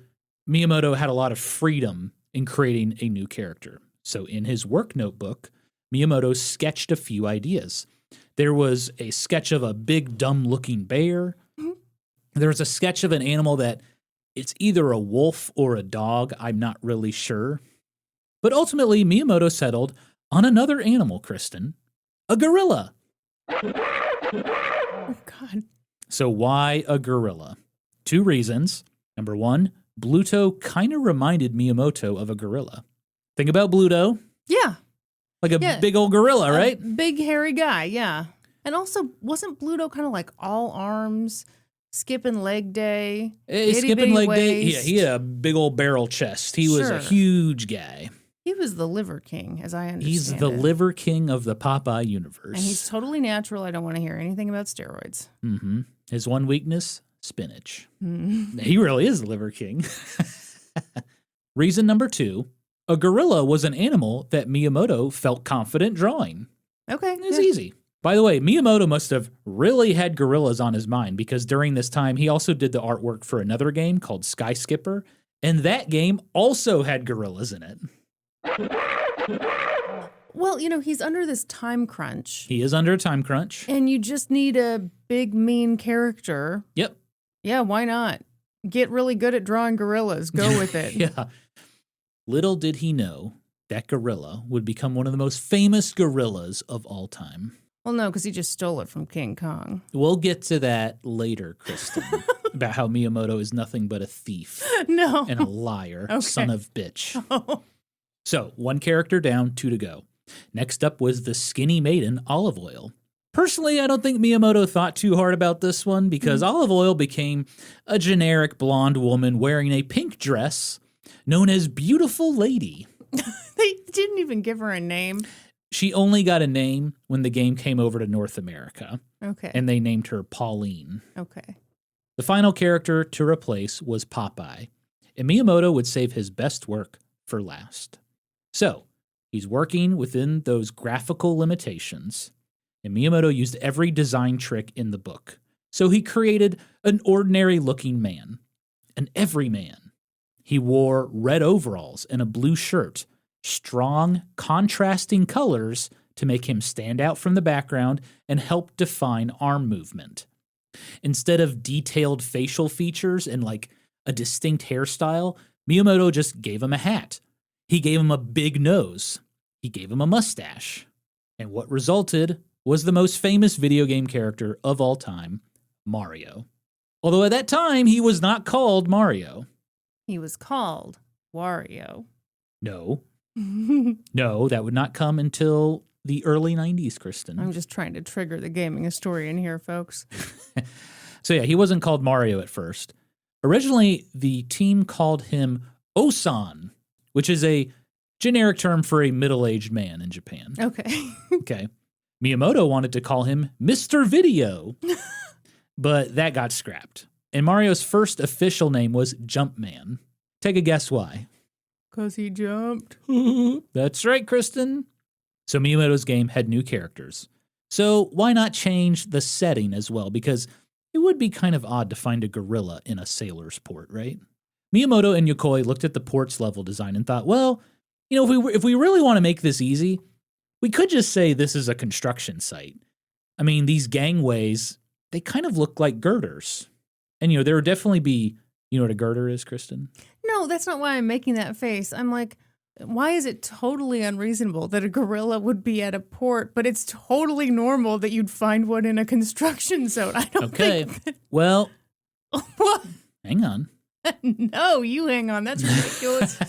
Miyamoto had a lot of freedom in creating a new character. So in his work notebook, Miyamoto sketched a few ideas. There was a sketch of a big, dumb-looking bear. There was a sketch of an animal that it's either a wolf or a dog. I'm not really sure. But ultimately, Miyamoto settled on another animal, Kristen, a gorilla. Oh, God. So why a gorilla? 2 reasons. Number 1, Bluto kind of reminded Miyamoto of a gorilla. Think about Bluto. Yeah. Like a big old gorilla, right? Big, hairy guy, yeah. And also, wasn't Bluto kind of like all arms, skipping leg day? Skipping leg day. Yeah, he had a big old barrel chest. He was a huge guy. He was the liver king, as I understand He's the liver king of the Popeye universe. And he's totally natural. I don't want to hear anything about steroids. Mm-hmm. His one weakness, spinach. He really is the liver king. Reason number 2, a gorilla was an animal that Miyamoto felt confident drawing. Okay. It's easy. By the way, Miyamoto must have really had gorillas on his mind because during this time, he also did the artwork for another game called Sky Skipper, and that game also had gorillas in it. Well, he's under this time crunch. He is under a time crunch. And you just need a big, mean character. Yep. Yeah, why not? Get really good at drawing gorillas. Go with it. Yeah. Little did he know that gorilla would become one of the most famous gorillas of all time. Well, no, because he just stole it from King Kong. We'll get to that later, Kristen, about how Miyamoto is nothing but a thief. No. And a liar, son of bitch. Oh. So, 1 character down, 2 to go. Next up was the skinny maiden, Olive Oil. Personally, I don't think Miyamoto thought too hard about this one because Olive Oil became a generic blonde woman wearing a pink dress known as Beautiful Lady. They didn't even give her a name. She only got a name when the game came over to North America. Okay. And they named her Pauline. Okay. The final character to replace was Popeye, and Miyamoto would save his best work for last. So, he's working within those graphical limitations, and Miyamoto used every design trick in the book. So he created an ordinary-looking man, an everyman. He wore red overalls and a blue shirt, strong, contrasting colors to make him stand out from the background and help define arm movement. Instead of detailed facial features and like a distinct hairstyle, Miyamoto just gave him a hat. He gave him a big nose. He gave him a mustache. And what resulted was the most famous video game character of all time, Mario. Although at that time, he was not called Mario. He was called Wario. No. No, that would not come until the early 90s, Kristen. I'm just trying to trigger the gaming historian here, folks. So yeah, he wasn't called Mario at first. Originally, the team called him Osan, which is a generic term for a middle-aged man in Japan. Okay. Okay. Miyamoto wanted to call him Mr. Video, but that got scrapped. And Mario's first official name was Jumpman. Take a guess why. 'Cause he jumped. That's right, Kristen. So Miyamoto's game had new characters. So why not change the setting as well? Because it would be kind of odd to find a gorilla in a sailor's port, right? Miyamoto and Yokoi looked at the port's level design and thought, well, if we really want to make this easy, we could just say this is a construction site. I mean, these gangways, they kind of look like girders. And, there would definitely be, what a girder is, Kristen? No, that's not why I'm making that face. I'm like, why is it totally unreasonable that a gorilla would be at a port, but it's totally normal that you'd find one in a construction zone? I don't think that... Well, What? Hang on. No, you hang on. That's ridiculous.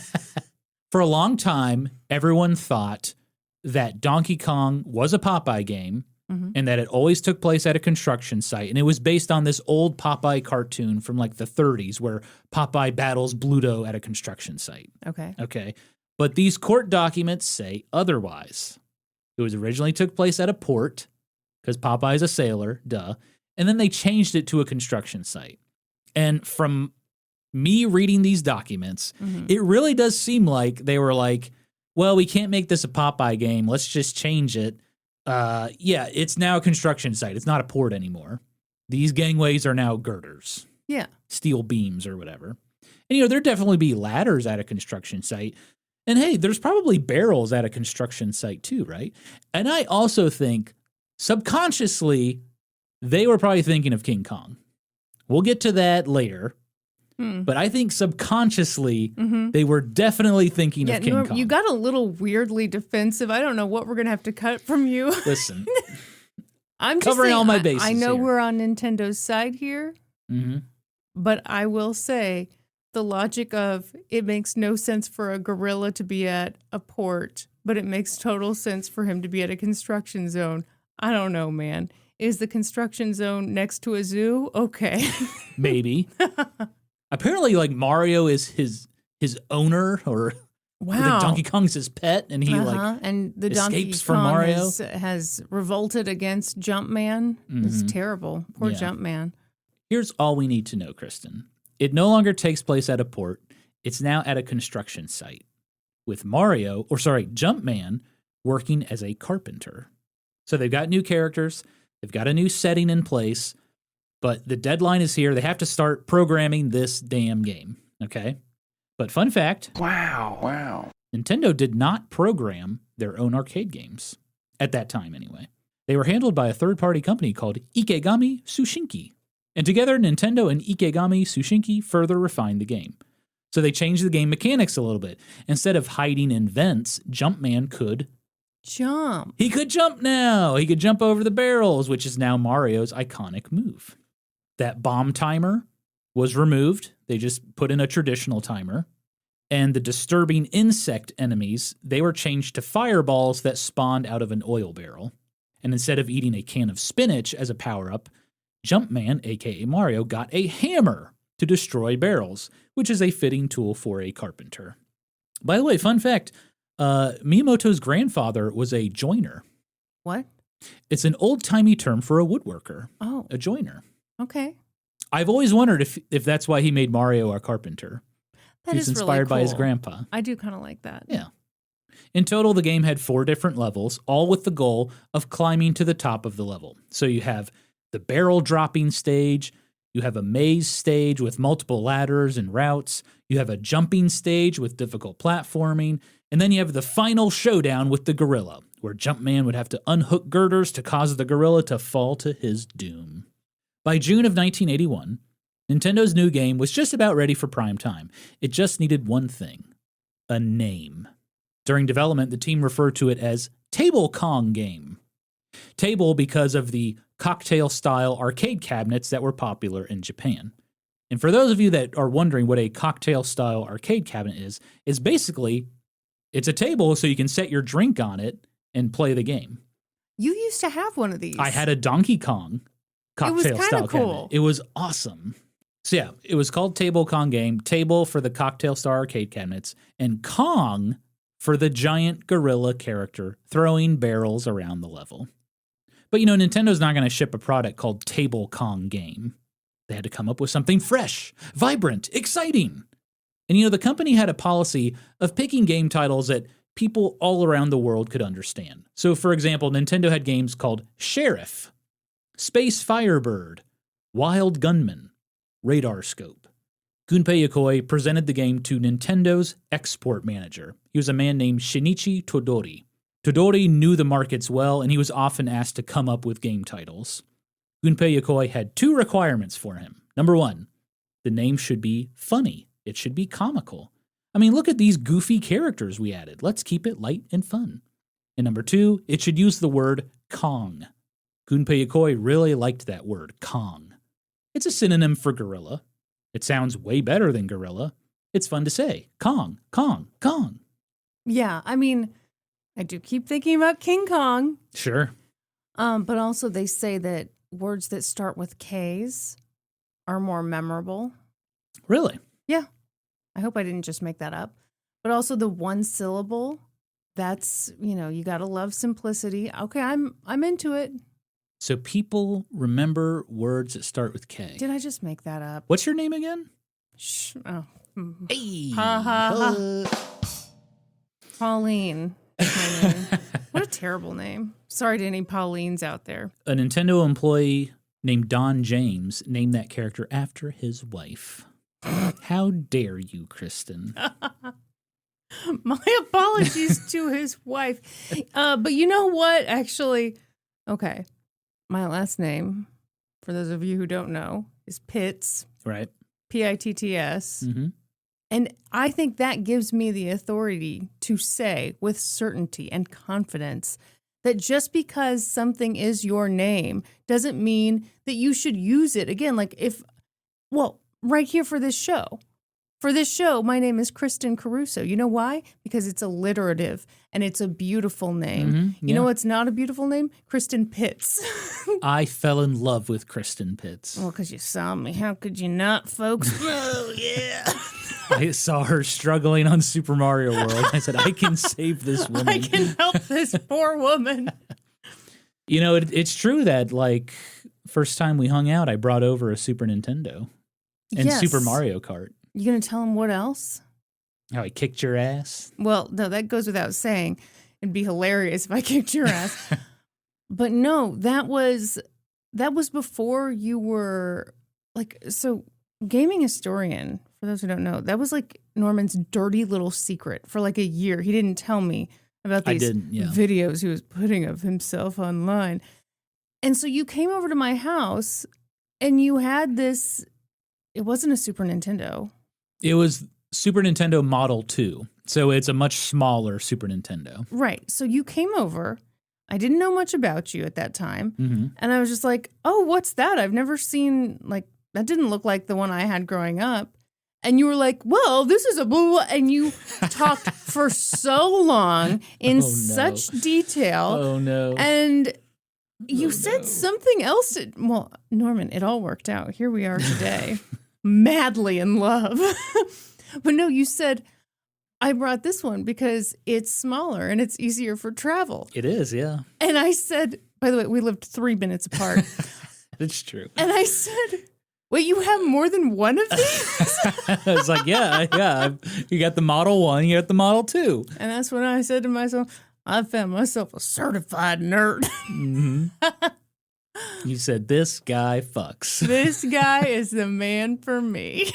For a long time, everyone thought that Donkey Kong was a Popeye game and that it always took place at a construction site. And it was based on this old Popeye cartoon from like the 30s where Popeye battles Bluto at a construction site. Okay. But these court documents say otherwise. It was originally took place at a port because Popeye is a sailor, duh. And then they changed it to a construction site. And from me reading these documents, it really does seem like they were like, well, we can't make this a Popeye game. Let's just change it. Yeah, it's now a construction site. It's not a port anymore. These gangways are now girders. Yeah. Steel beams or whatever. And, there'd definitely be ladders at a construction site. And hey, there's probably barrels at a construction site too, right? And I also think subconsciously they were probably thinking of King Kong. We'll get to that later. But I think subconsciously they were definitely thinking of King Kong. You got a little weirdly defensive. I don't know what we're going to have to cut from you. Listen, I'm just covering saying, all my bases I know here. we're on Nintendo's side here, but I will say the logic of it makes no sense for a gorilla to be at a port, but it makes total sense for him to be at a construction zone. I don't know, man. Is the construction zone next to a zoo? Okay. Maybe. Apparently, like, Mario is his owner, or Wow. like Donkey Kong's his pet, and he and the Donkey escapes from Kong Mario. has revolted against Jumpman. It's terrible. Poor Yeah. Jumpman. Here's all we need to know, Kristen. It no longer takes place at a port. It's now at a construction site, with Jumpman working as a carpenter. So they've got new characters. They've got a new setting in place. But the deadline is here. They have to start programming this damn game, okay? But fun fact. Wow. Nintendo did not program their own arcade games. At that time, anyway. They were handled by a third-party company called Ikegami Tsushinki. And together, Nintendo and Ikegami Tsushinki further refined the game. So they changed the game mechanics a little bit. Instead of hiding in vents, Jumpman could jump. He could jump now. He could jump over the barrels, which is now Mario's iconic move. That bomb timer was removed. They just put in a traditional timer. And the disturbing insect enemies, they were changed to fireballs that spawned out of an oil barrel. And instead of eating a can of spinach as a power-up, Jumpman, aka Mario, got a hammer to destroy barrels, which is a fitting tool for a carpenter. By the way, fun fact, Miyamoto's grandfather was a joiner. What? It's an old-timey term for a woodworker. Oh. A joiner. Okay. I've always wondered if that's why he made Mario a carpenter. That He's is really inspired by his cool. grandpa. I do kind of like that. Yeah. In total, the game had 4 different levels, all with the goal of climbing to the top of the level. So you have the barrel dropping stage, you have a maze stage with multiple ladders and routes, you have a jumping stage with difficult platforming, and then you have the final showdown with the gorilla, where Jumpman would have to unhook girders to cause the gorilla to fall to his doom. By June of 1981, Nintendo's new game was just about ready for prime time. It just needed one thing: a name. During development, the team referred to it as Table Kong Game. Table because of the cocktail-style arcade cabinets that were popular in Japan. And for those of you that are wondering what a cocktail-style arcade cabinet is basically, it's a table so you can set your drink on it and play the game. You used to have one of these. I had a Donkey Kong cocktail-style cool. cabinet. It was awesome. So yeah, it was called Table Kong Game. Table for the cocktail-style arcade cabinets, and Kong for the giant gorilla character throwing barrels around the level. But Nintendo's not going to ship a product called Table Kong Game. They had to come up with something fresh, vibrant, exciting. And the company had a policy of picking game titles that people all around the world could understand. So for example, Nintendo had games called Sheriff, Space Firebird, Wild Gunman, Radar Scope. Gunpei Yokoi presented the game to Nintendo's export manager. He was a man named Shinichi Todori. Todori knew the markets well, and he was often asked to come up with game titles. Gunpei Yokoi had 2 requirements for him. Number 1, the name should be funny. It should be comical. I mean, look at these goofy characters we added. Let's keep it light and fun. And number 2, it should use the word Kong. Gunpei Yokoi really liked that word, Kong. It's a synonym for gorilla. It sounds way better than gorilla. It's fun to say. Kong, Kong, Kong. Yeah, I mean, I do keep thinking about King Kong. Sure. But also they say that words that start with K's are more memorable. Really? Yeah. I hope I didn't just make that up. But also the one syllable, that's, you got to love simplicity. Okay, I'm into it. So people remember words that start with K. Did I just make that up? What's your name again? Oh. Hey. Ha, ha, ha. Pauline. Is my name. What a terrible name. Sorry to any Paulines out there. A Nintendo employee named Don James named that character after his wife. How dare you, Kristen? My apologies to his wife. But you know what? Actually, okay. My last name, for those of you who don't know, is Pitts. Right. Pitts. Mm-hmm. And I think that gives me the authority to say with certainty and confidence that just because something is your name doesn't mean that you should use it. Again, right here for this show. For this show, my name is Kristen Caruso. You know why? Because it's alliterative and it's a beautiful name. Mm-hmm, You know what's not a beautiful name? Kristen Pitts. I fell in love with Kristen Pitts. Well, because you saw me. How could you not, folks? Oh, yeah. I saw her struggling on Super Mario World. I said, I can save this woman. I can help this poor woman. You know, it's true that, like, first time we hung out, I brought over a Super Nintendo and Yes. Super Mario Kart. You going to tell him what else? How I kicked your ass. Well, no, that goes without saying. It'd be hilarious if I kicked your ass. But no, that was before you were so gaming historian, for those who don't know, that was like Norman's dirty little secret for like a year. He didn't tell me about these videos he was putting of himself online. And so you came over to my house and you had this, it wasn't a Super Nintendo. It was Super Nintendo Model 2. So it's a much smaller Super Nintendo. Right. So you came over. I didn't know much about you at that time. Mm-hmm. And I was just like, oh, what's that? I've never seen, that didn't look like the one I had growing up. And you were like, well, this is a blah, blah. And you talked for so long in such detail. Oh, no. And you said something else. Well, Norman, it all worked out. Here we are today, madly in love. But no, you said, I brought this one because it's smaller and it's easier for travel. It is, yeah. And I said, by the way, we lived 3 minutes apart. It's true. And I said, wait, you have more than one of these? I was like, yeah. You got the Model 1, you got the Model 2. And that's when I said to myself, I found myself a certified nerd. Mm-hmm. You said, this guy fucks. This guy is the man for me.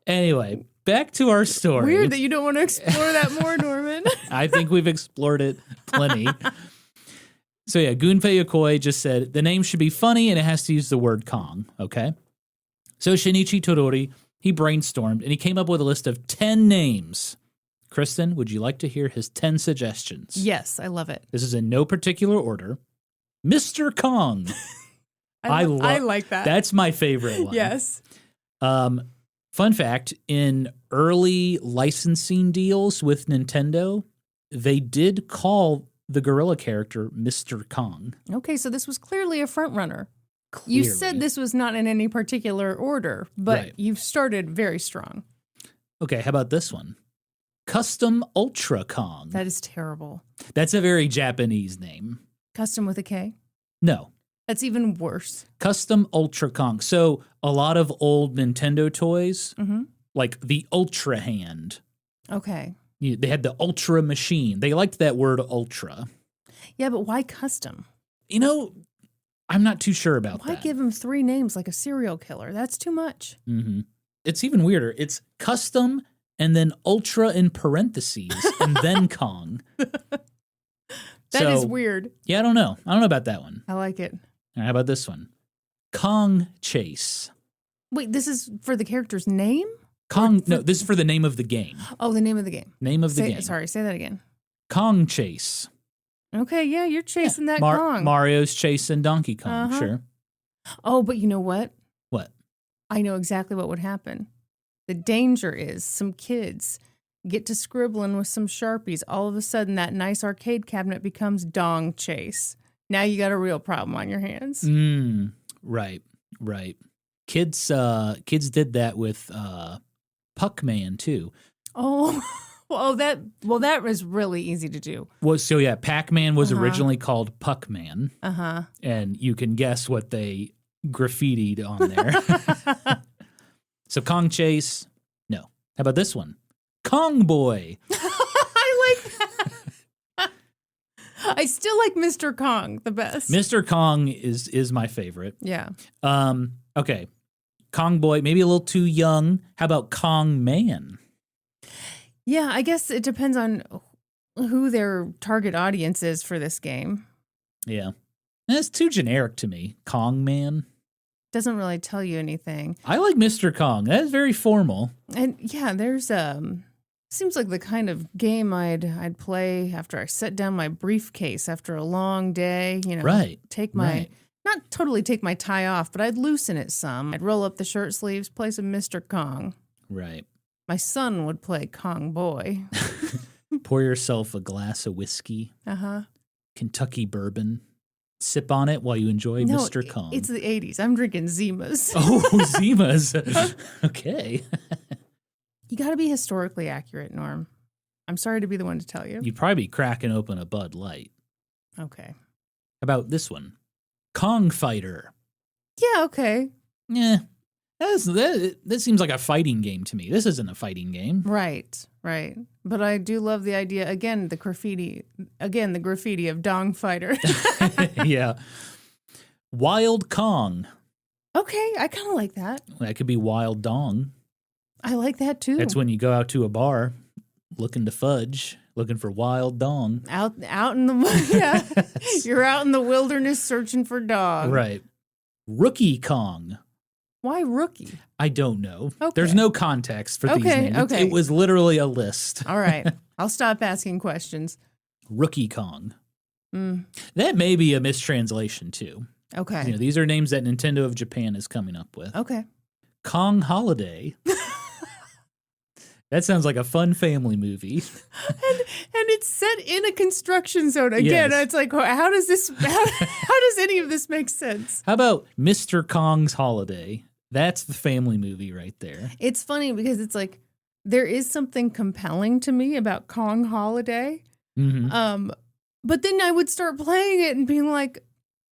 Anyway, back to our story. Weird that you don't want to explore that more, Norman. I think we've explored it plenty. So yeah, Gunpei Yokoi just said, the name should be funny and it has to use the word Kong, okay? So Shinichi Todori, he brainstormed and he came up with a list of 10 names. Kristen, would you like to hear his 10 suggestions? Yes, I love it. This is in no particular order. Mr. Kong. I like that. That's my favorite one. Yes. Fun fact, in early licensing deals with Nintendo, they did call the gorilla character Mr. Kong. Okay, so this was clearly a front runner. You said this was not in any particular order, but Right. you've started very strong. Okay, how about this one? Custom Ultra Kong. That is terrible. That's a very Japanese name. Custom with a K? No. That's even worse. Custom Ultra Kong. So a lot of old Nintendo toys, like the Ultra Hand. Okay. They had the Ultra Machine. They liked that word Ultra. Yeah, but why custom? You know, I'm not too sure about Why that. give him 3 names like a serial killer? That's too much. Mm-hmm. It's even weirder. It's custom and then Ultra in parentheses and then Kong. That is weird. Yeah, I don't know. I don't know about that one. I like it. All right, how about this one? Kong Chase. Wait, this is for the character's name? Kong. No, this is for the name of the game. Oh, the name of the game. Name of the game. Sorry, say that again. Kong Chase. Okay, yeah, you're chasing that Kong. Mario's chasing Donkey Kong, sure. Oh, but you know what? What? I know exactly what would happen. The danger is some kids get to scribbling with some Sharpies. All of a sudden, that nice arcade cabinet becomes Dong Chase. Now you got a real problem on your hands. Right. Kids did that with Puckman too. Oh, that was really easy to do. Well, so yeah, Pac-Man was originally called Puckman. Uh-huh. And you can guess what they graffitied on there. So Kong Chase, no. How about this one? Kong Boy. I I still like Mr. Kong the best. Mr. Kong is my favorite. Yeah. Okay. Kong Boy, maybe a little too young. How about Kong Man? Yeah, I guess it depends on who their target audience is for this game. Yeah. That's too generic to me. Kong Man. Doesn't really tell you anything. I like Mr. Kong. That is very formal. And yeah, there's seems like the kind of game I'd play after I set down my briefcase after a long day, you know. Right. Take my right. Not totally take my tie off, but I'd loosen it some. I'd roll up the shirt sleeves, play some Mr. Kong. Right. My son would play Kong Boy. Pour yourself a glass of whiskey. Uh-huh. Kentucky bourbon. Sip on it while you enjoy Mr. Kong. It's the 80s. I'm drinking Zimas. Oh, Zimas. Okay. You got to be historically accurate, Norm. I'm sorry to be the one to tell you. You'd probably be cracking open a Bud Light. Okay. How about this one? Kong Fighter. Yeah, okay. Yeah. That seems like a fighting game to me. This isn't a fighting game. Right. But I do love the idea, again, the graffiti of Dong Fighter. Yeah. Wild Kong. Okay, I kind of like that. That could be Wild Dong. I like that too. That's when you go out to a bar looking to fudge, looking for Wild Dong. Out in the yeah. You're out in the wilderness searching for dog. Right. Rookie Kong. Why rookie? I don't know. Okay. There's no context for these names. Okay. It was literally a list. All right. I'll stop asking questions. Rookie Kong. That may be a mistranslation too. Okay. You know, these are names that Nintendo of Japan is coming up with. Okay. Kong Holiday. That sounds like a fun family movie. And it's set in a construction zone. Again, Yes. It's like, how does any of this make sense? How about Mr. Kong's Holiday? That's the family movie right there. It's funny because it's like, there is something compelling to me about Kong Holiday. Mm-hmm. But then I would start playing it and being like,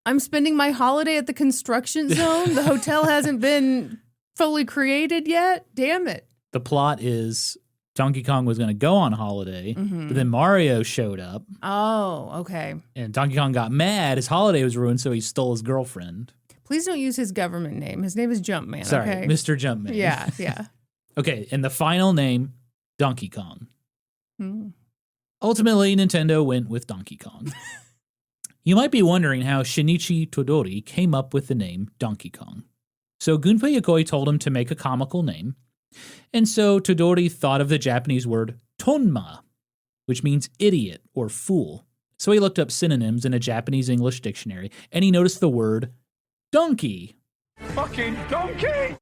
I'm spending my holiday at the construction zone. The hotel hasn't been fully created yet. Damn it. The plot is Donkey Kong was going to go on holiday, but then Mario showed up. Oh, okay. And Donkey Kong got mad. His holiday was ruined, so he stole his girlfriend. Please don't use his government name. His name is Jumpman. Sorry, okay? Mr. Jumpman. Yeah. Okay, and the final name, Donkey Kong. Hmm. Ultimately, Nintendo went with Donkey Kong. You might be wondering how Shinichi Todori came up with the name Donkey Kong. So Gunpei Yokoi told him to make a comical name. And so Todori thought of the Japanese word tonma, which means idiot or fool. So he looked up synonyms in a Japanese English dictionary, and he noticed the word donkey. Fucking donkey!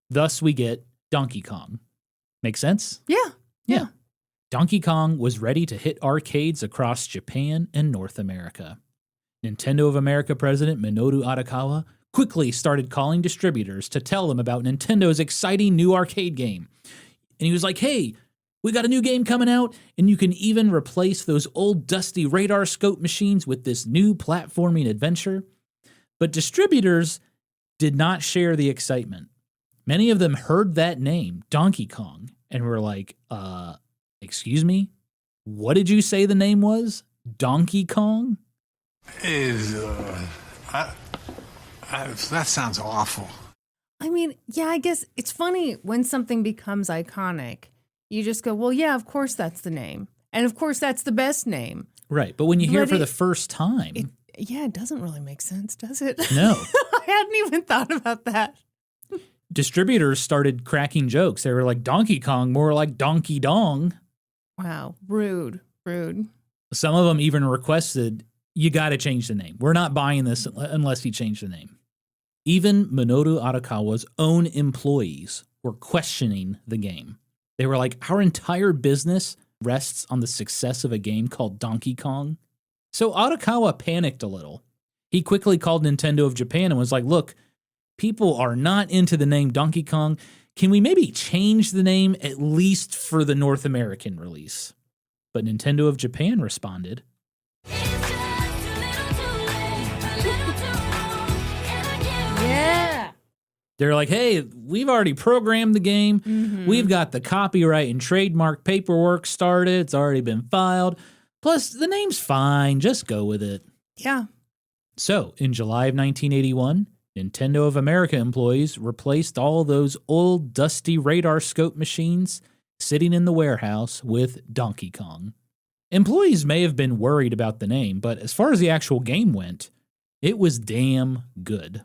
Thus we get Donkey Kong. Make sense? Yeah. Donkey Kong was ready to hit arcades across Japan and North America. Nintendo of America president Minoru Arakawa quickly started calling distributors to tell them about Nintendo's exciting new arcade game. And he was like, hey, we got a new game coming out, and you can even replace those old dusty radar scope machines with this new platforming adventure. But distributors did not share the excitement. Many of them heard that name, Donkey Kong, and were like, excuse me? What did you say the name was? Donkey Kong? That sounds awful. I mean, yeah, I guess it's funny when something becomes iconic. You just go, well, yeah, of course that's the name. And of course that's the best name. Right, but when you hear it But for the first time... It doesn't really make sense, does it? No. I hadn't even thought about that. Distributors started cracking jokes. They were like, Donkey Kong, more like Donkey Dong. Wow, rude. Some of them even requested, you got to change the name. We're not buying this unless you change the name. Even Minoru Arakawa's own employees were questioning the game. They were like, our entire business rests on the success of a game called Donkey Kong. So Arakawa panicked a little. He quickly called Nintendo of Japan and was like, look, people are not into the name Donkey Kong. Can we maybe change the name at least for the North American release? But Nintendo of Japan responded, Yeah. they're like, hey, we've already programmed the game. We've got the copyright and trademark paperwork started. It's already been filed. Plus, the name's fine. Just go with it. Yeah. So, in July of 1981, Nintendo of America employees replaced all those old, dusty radar scope machines sitting in the warehouse with Donkey Kong. Employees may have been worried about the name, but as far as the actual game went, it was damn good.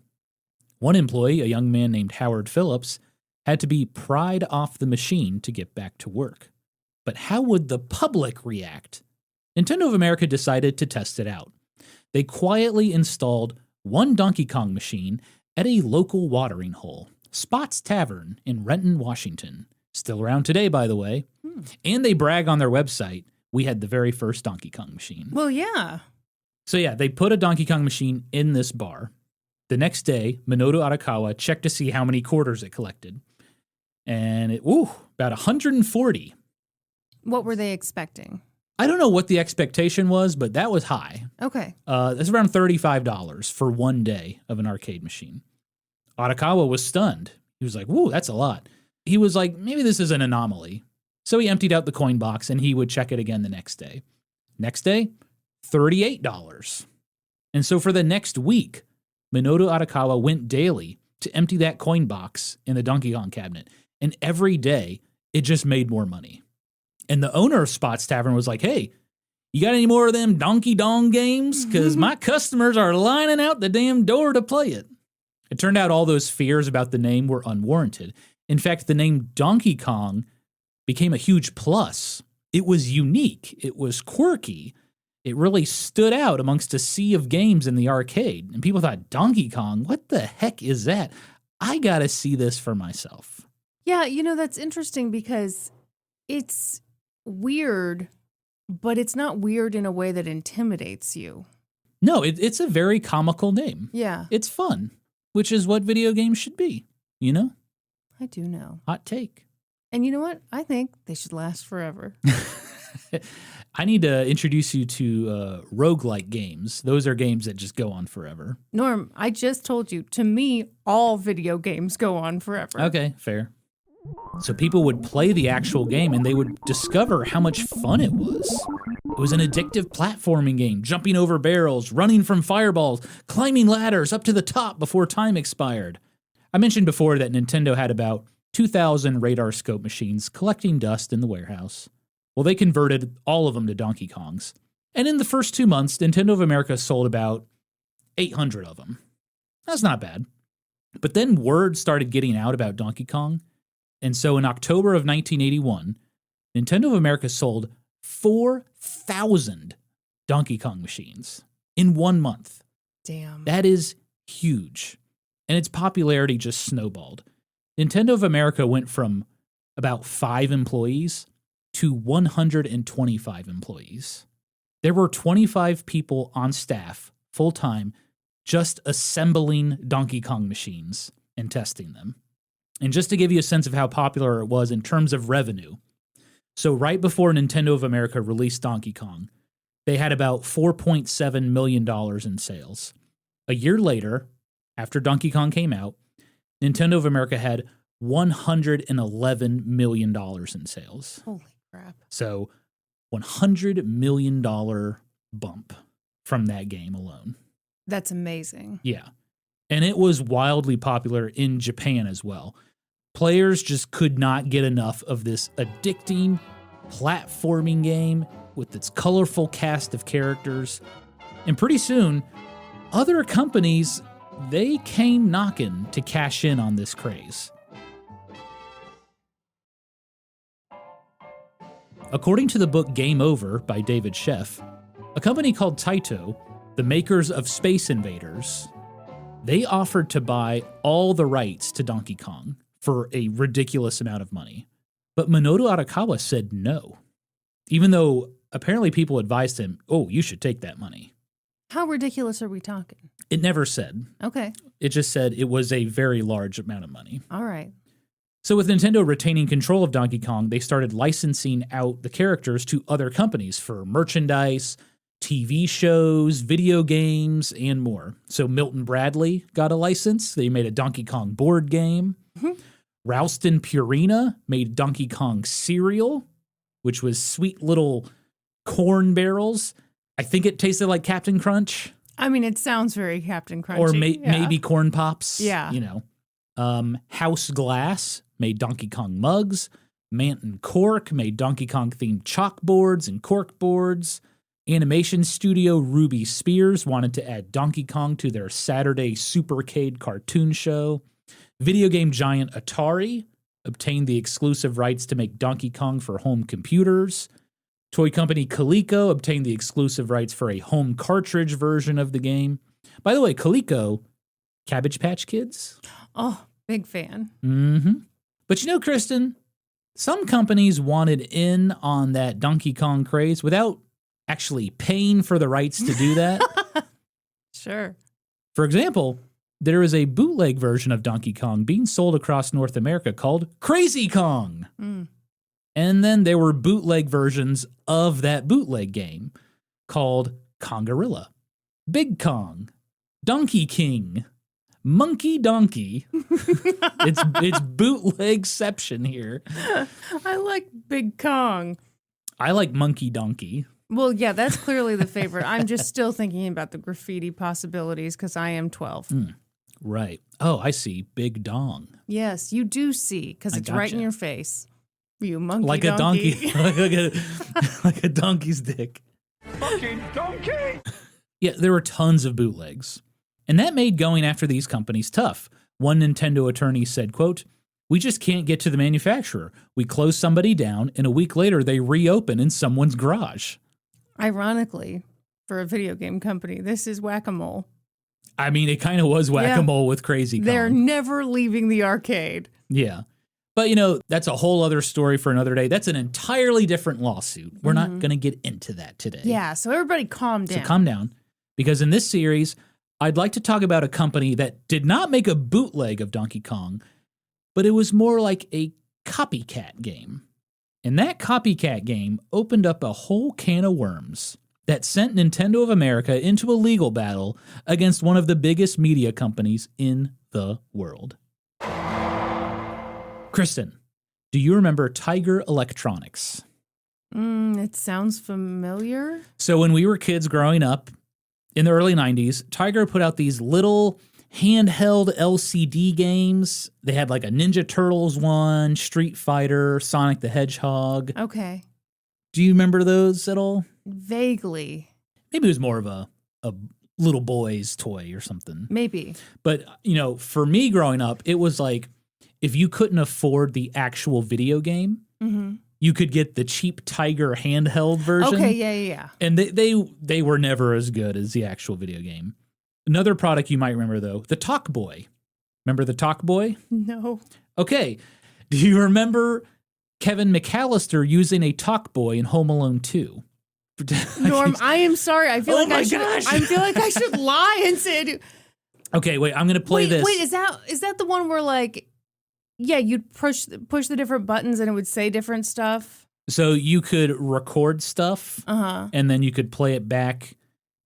One employee, a young man named Howard Phillips, had to be pried off the machine to get back to work. But how would the public react? Nintendo of America decided to test it out. They quietly installed one Donkey Kong machine at a local watering hole, Spot's Tavern in Renton, Washington. Still around today, by the way. And they brag on their website, we had the very first Donkey Kong machine. Well, yeah. So yeah, they put a Donkey Kong machine in this bar. The next day, Minoru Arakawa checked to see how many quarters it collected. And about 140. What were they expecting? I don't know what the expectation was, but that was high. Okay. That's around $35 for one day of an arcade machine. Arakawa was stunned. He was like, whoa, that's a lot. He was like, maybe this is an anomaly. So he emptied out the coin box and he would check it again the next day. Next day, $38. And so for the next week, Minoru Arakawa went daily to empty that coin box in the Donkey Kong cabinet. And every day, it just made more money. And the owner of Spot's Tavern was like, hey, you got any more of them Donkey Dong games? Because my customers are lining out the damn door to play it. It turned out all those fears about the name were unwarranted. In fact, the name Donkey Kong became a huge plus. It was unique. It was quirky. It really stood out amongst a sea of games in the arcade. And people thought, Donkey Kong, what the heck is that? I got to see this for myself. Yeah, that's interesting because it's weird, but it's not weird in a way that intimidates you. No, it's a very comical name. Yeah. It's fun, which is what video games should be, I do know. Hot take. And you know what? I think they should last forever. I need to introduce you to roguelike games. Those are games that just go on forever. Norm, I just told you, to me, all video games go on forever. Okay, fair. So people would play the actual game and they would discover how much fun it was. It was an addictive platforming game, jumping over barrels, running from fireballs, climbing ladders up to the top before time expired. I mentioned before that Nintendo had about 2,000 radar scope machines collecting dust in the warehouse. Well, they converted all of them to Donkey Kongs. And in the first 2 months, Nintendo of America sold about 800 of them. That's not bad. But then word started getting out about Donkey Kong. And so in October of 1981, Nintendo of America sold 4,000 Donkey Kong machines in 1 month. Damn. That is huge. And its popularity just snowballed. Nintendo of America went from about 5 employees to 125 employees. There were 25 people on staff, full-time, just assembling Donkey Kong machines and testing them. And just to give you a sense of how popular it was in terms of revenue, so right before Nintendo of America released Donkey Kong, they had about $4.7 million in sales. A year later, after Donkey Kong came out, Nintendo of America had $111 million in sales. Holy crap. So $100 million bump from that game alone. That's amazing. Yeah. And it was wildly popular in Japan as well. Players just could not get enough of this addicting platforming game with its colorful cast of characters. And pretty soon, other companies, they came knocking to cash in on this craze. According to the book Game Over by David Sheff, a company called Taito, the makers of Space Invaders, they offered to buy all the rights to Donkey Kong for a ridiculous amount of money. But Minoru Arakawa said no, even though apparently people advised him, oh, you should take that money. How ridiculous are we talking? It never said. Okay. It just said it was a very large amount of money. All right. So with Nintendo retaining control of Donkey Kong, they started licensing out the characters to other companies for merchandise, TV shows, video games, and more. So Milton Bradley got a license. They made a Donkey Kong board game. Mm-hmm. Ralston Purina made Donkey Kong cereal, which was sweet little corn barrels. I think it tasted like Captain Crunch. I mean, it sounds very Captain Crunchy. Or maybe corn pops. Yeah. You know. House Glass made Donkey Kong mugs. Manton Cork made Donkey Kong-themed chalkboards and cork boards. Animation studio Ruby Spears wanted to add Donkey Kong to their Saturday Supercade cartoon show. Video game giant Atari obtained the exclusive rights to make Donkey Kong for home computers. Toy company Coleco obtained the exclusive rights for a home cartridge version of the game. By the way, Coleco, Cabbage Patch Kids? Oh, big fan. Mm-hmm. But you know, Kristen, some companies wanted in on that Donkey Kong craze without actually paying for the rights to do that. Sure. For example, there is a bootleg version of Donkey Kong being sold across North America called Crazy Kong. Mm. And then there were bootleg versions of that bootleg game called Kongorilla, Big Kong, Donkey King, Monkey Donkey. It's bootlegception here. I like Big Kong. I like Monkey Donkey. Well, yeah, that's clearly the favorite. I'm just still thinking about the graffiti possibilities because I am 12. Right. Oh, I see. Big Dong. Yes, you do see because it's right in gotcha. your face. You monkey Like a donkey. like a donkey's dick. Fucking donkey! Yeah, there were tons of bootlegs. And that made going after these companies tough. One Nintendo attorney said, quote, "We just can't get to the manufacturer. We close somebody down, and a week later they reopen in someone's garage." Ironically, for a video game company, this is whack-a-mole. I mean, it kind of was whack-a-mole with Crazy Kong. They're never leaving the arcade. Yeah. But, you know, that's a whole other story for another day. That's an entirely different lawsuit. We're not going to get into that today. Yeah, so everybody calm down. So calm down. Because in this series, I'd like to talk about a company that did not make a bootleg of Donkey Kong, but it was more like a copycat game. And that copycat game opened up a whole can of worms that sent Nintendo of America into a legal battle against one of the biggest media companies in the world. Kristen, do you remember Tiger Electronics? It sounds familiar. So when we were kids growing up in the early 90s, Tiger put out these little handheld LCD games. They had like a Ninja Turtles one, Street Fighter, Sonic the Hedgehog. Okay. Do you remember those at all? Vaguely. Maybe it was more of a little boy's toy or something. Maybe. But, you know, for me growing up, it was like if you couldn't afford the actual video game, you could get the cheap Tiger handheld version. Okay, yeah. And they were never as good as the actual video game. Another product you might remember, though, the Talk Boy. Remember the Talk Boy? No. Okay. Do you remember Kevin McAllister using a Talk Boy in Home Alone 2? Norm, I am sorry. I feel Oh like my I should. gosh. I feel like I should lie and say. Okay, wait. I'm going to play this. Wait, is that the one where like, yeah, you'd push the different buttons and it would say different stuff? So you could record stuff, and then you could play it back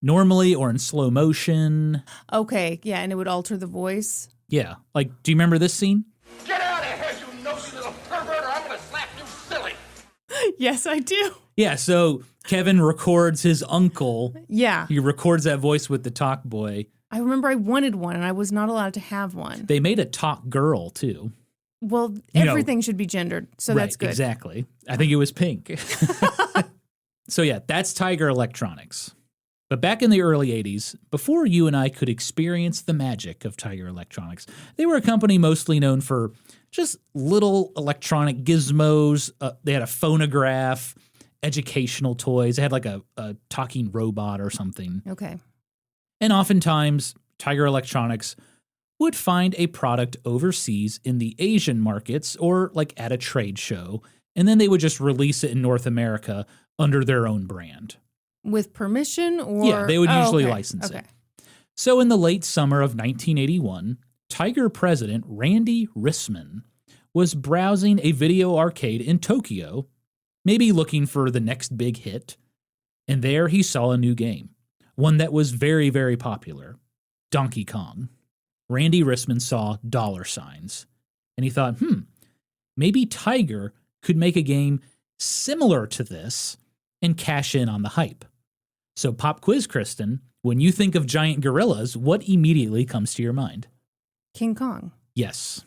normally or in slow motion. Okay, yeah, and it would alter the voice. Yeah. Like, do you remember this scene? Get out of here, you nosy little pervert, or I'm gonna slap you silly! Yes, I do. Yeah, so Kevin records his uncle. Yeah, He records that voice with the Talk Boy. I remember I wanted one and I was not allowed to have one. They made a Talk Girl, too. Well, You know, everything should be gendered, so Right, that's good. Exactly. I think it was pink. So yeah, that's Tiger Electronics. But back in the early 80s, before you and I could experience the magic of Tiger Electronics, they were a company mostly known for just little electronic gizmos. They had a phonograph, educational toys. They had like a talking robot or something. Okay. And oftentimes, Tiger Electronics would find a product overseas in the Asian markets or like at a trade show, and then they would just release it in North America under their own brand. With permission or? Yeah, they would usually okay. license Okay. it. So in the late summer of 1981, Tiger president Randy Rissman was browsing a video arcade in Tokyo, maybe looking for the next big hit, and there he saw a new game, one that was very, very popular, Donkey Kong. Randy Rissman saw $signs, and he thought, maybe Tiger could make a game similar to this and cash in on the hype. So pop quiz, Kristen, when you think of giant gorillas, what immediately comes to your mind? King Kong. Yes.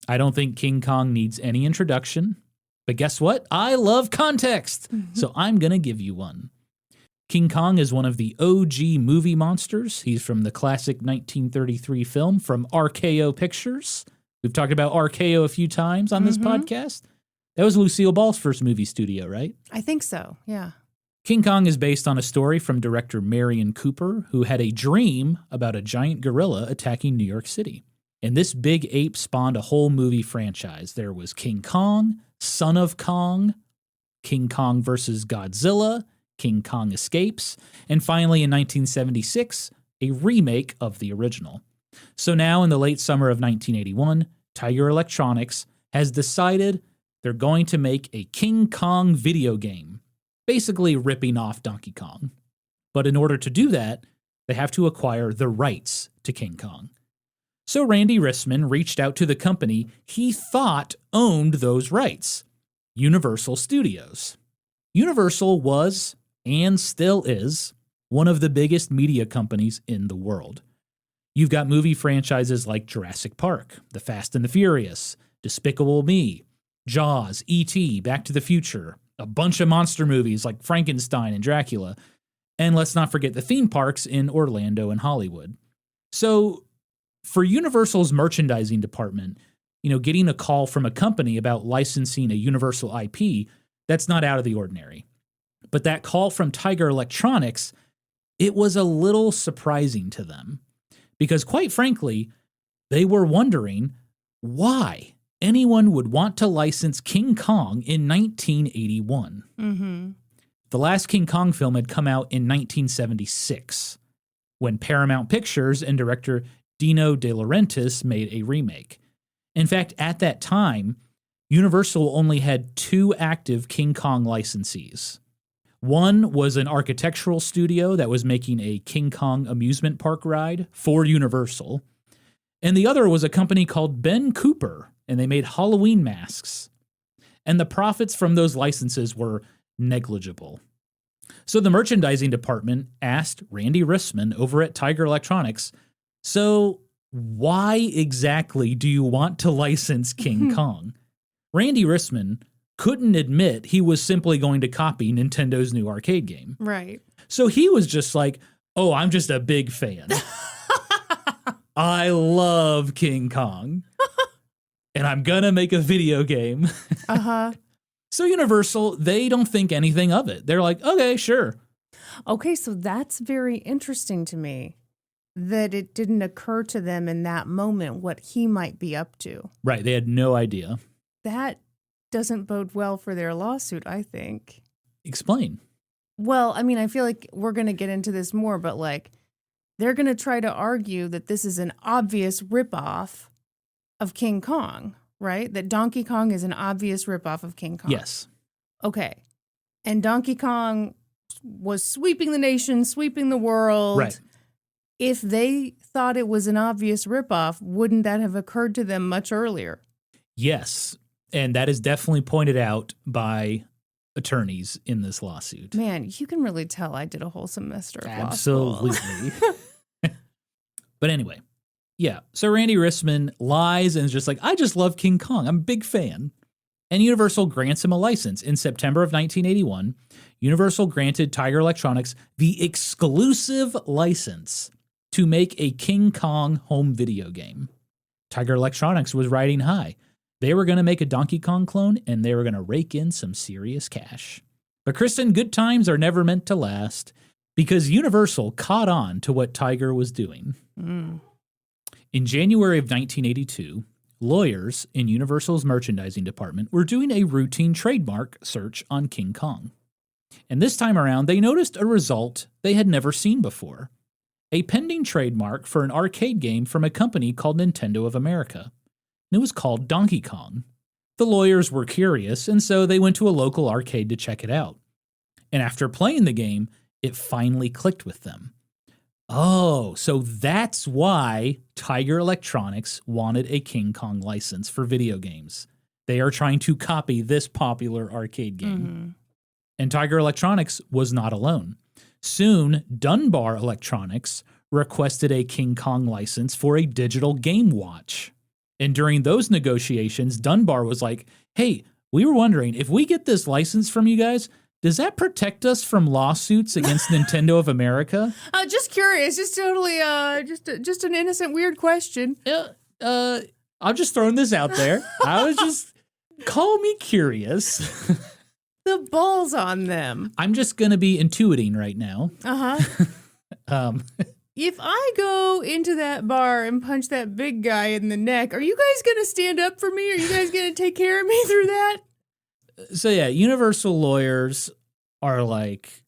I don't think King Kong needs any introduction, but guess what? I love context, so I'm going to give you one. King Kong is one of the OG movie monsters. He's from the classic 1933 film from RKO Pictures. We've talked about RKO a few times on this podcast. That was Lucille Ball's first movie studio, right? I think so, yeah. King Kong is based on a story from director Marion Cooper, who had a dream about a giant gorilla attacking New York City. And this big ape spawned a whole movie franchise. There was King Kong, Son of Kong, King Kong versus Godzilla, King Kong Escapes, and finally in 1976, a remake of the original. So now in the late summer of 1981, Tiger Electronics has decided they're going to make a King Kong video game, basically ripping off Donkey Kong. But in order to do that, they have to acquire the rights to King Kong. So Randy Rissman reached out to the company he thought owned those rights, Universal Studios. Universal was, and still is, one of the biggest media companies in the world. You've got movie franchises like Jurassic Park, The Fast and the Furious, Despicable Me, Jaws, E.T., Back to the Future, a bunch of monster movies like Frankenstein and Dracula, and let's not forget the theme parks in Orlando and Hollywood. So for Universal's merchandising department, getting a call from a company about licensing a Universal IP, that's not out of the ordinary. But that call from Tiger Electronics, it was a little surprising to them. Because quite frankly, they were wondering why anyone would want to license King Kong in 1981. Mm-hmm. The last King Kong film had come out in 1976, when Paramount Pictures and director Dino De Laurentiis made a remake. In fact, at that time, Universal only had 2 active King Kong licensees. One was an architectural studio that was making a King Kong amusement park ride for Universal. And the other was a company called Ben Cooper, and they made Halloween masks. And the profits from those licenses were negligible. So the merchandising department asked Randy Rissman over at Tiger Electronics, so why exactly do you want to license King Kong? Randy Rissman couldn't admit he was simply going to copy Nintendo's new arcade game. Right. So he was just like, oh, I'm just a big fan. I love King Kong. And I'm going to make a video game. Uh-huh. So Universal, they don't think anything of it. They're like, okay, sure. Okay, so that's very interesting to me, that it didn't occur to them in that moment what he might be up to. Right, they had no idea. That doesn't bode well for their lawsuit, I think. Explain. Well, I mean, I feel like we're going to get into this more, but they're going to try to argue that this is an obvious ripoff of King Kong, right? That Donkey Kong is an obvious ripoff of King Kong. Yes. Okay. And Donkey Kong was sweeping the nation, sweeping the world. Right. If they thought it was an obvious ripoff, wouldn't that have occurred to them much earlier? Yes. And that is definitely pointed out by attorneys in this lawsuit. Man, you can really tell I did a whole semester of law school. Absolutely. But anyway, yeah. So Randy Rissman lies and is just like, I just love King Kong. I'm a big fan. And Universal grants him a license. In September of 1981, Universal granted Tiger Electronics the exclusive license to make a King Kong home video game. Tiger Electronics was riding high. They were going to make a Donkey Kong clone, and they were going to rake in some serious cash. But Kristen, good times are never meant to last, because Universal caught on to what Tiger was doing. Mm. In January of 1982, lawyers in Universal's merchandising department were doing a routine trademark search on King Kong. And this time around, they noticed a result they had never seen before. A pending trademark for an arcade game from a company called Nintendo of America. And it was called Donkey Kong. The lawyers were curious, and so they went to a local arcade to check it out. And after playing the game, it finally clicked with them. Oh, so that's why Tiger Electronics wanted a King Kong license for video games. They are trying to copy this popular arcade game. Mm-hmm. And Tiger Electronics was not alone. Soon, Dunbar Electronics requested a King Kong license for a digital game watch. And during those negotiations, Dunbar was like, hey, we were wondering, if we get this license from you guys, does that protect us from lawsuits against Nintendo of America? Just curious, just totally, just an innocent, weird question. I'm just throwing this out there. I was just, call me curious. The balls on them. I'm just going to be intuiting right now. If I go into that bar and punch that big guy in the neck, are you guys going to stand up for me? Are you guys going to take care of me through that? So yeah, Universal lawyers are like,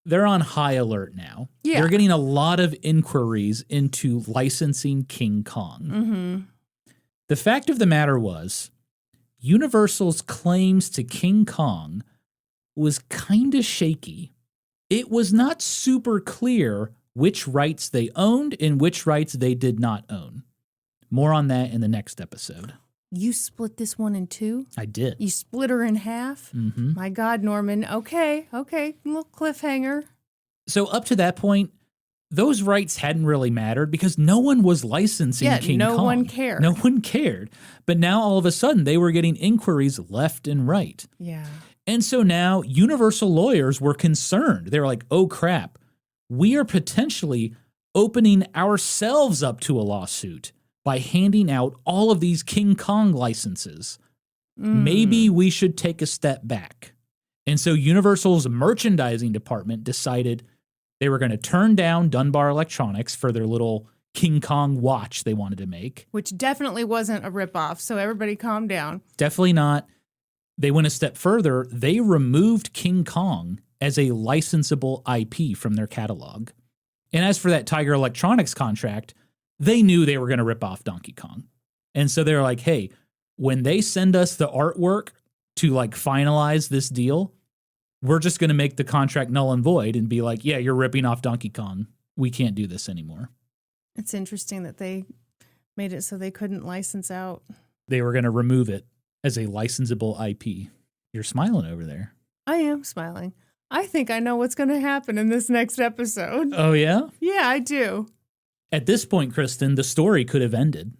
they're on high alert now. Yeah. They're getting a lot of inquiries into licensing King Kong. Mm-hmm. The fact of the matter was, Universal's claims to King Kong was kind of shaky. It was not super clear which rights they owned and which rights they did not own. More on that in the next episode. You split this one in two? I did. You split her in half? Mm-hmm. My God, Norman. Okay. Little cliffhanger. So up to that point, those rights hadn't really mattered because no one was licensing King Kong. No one cared. No one cared. But now all of a sudden they were getting inquiries left and right. Yeah. And so now Universal lawyers were concerned. They were like, oh crap, we are potentially opening ourselves up to a lawsuit by handing out all of these King Kong licenses. Maybe we should take a step back. And so Universal's merchandising department decided they were going to turn down Dunbar Electronics for their little King Kong watch they wanted to make. Which definitely wasn't a ripoff, so everybody calm down. Definitely not. They went a step further. They removed King Kong as a licensable IP from their catalog. And as for that Tiger Electronics contract, they knew they were going to rip off Donkey Kong. And so they're like, hey, when they send us the artwork to like finalize this deal, we're just going to make the contract null and void and be like, yeah, you're ripping off Donkey Kong. We can't do this anymore. It's interesting that they made it so they couldn't license out. They were going to remove it as a licensable IP. You're smiling over there. I am smiling. I think I know what's going to happen in this next episode. Oh, yeah? Yeah, I do. At this point, Kristen, the story could have ended.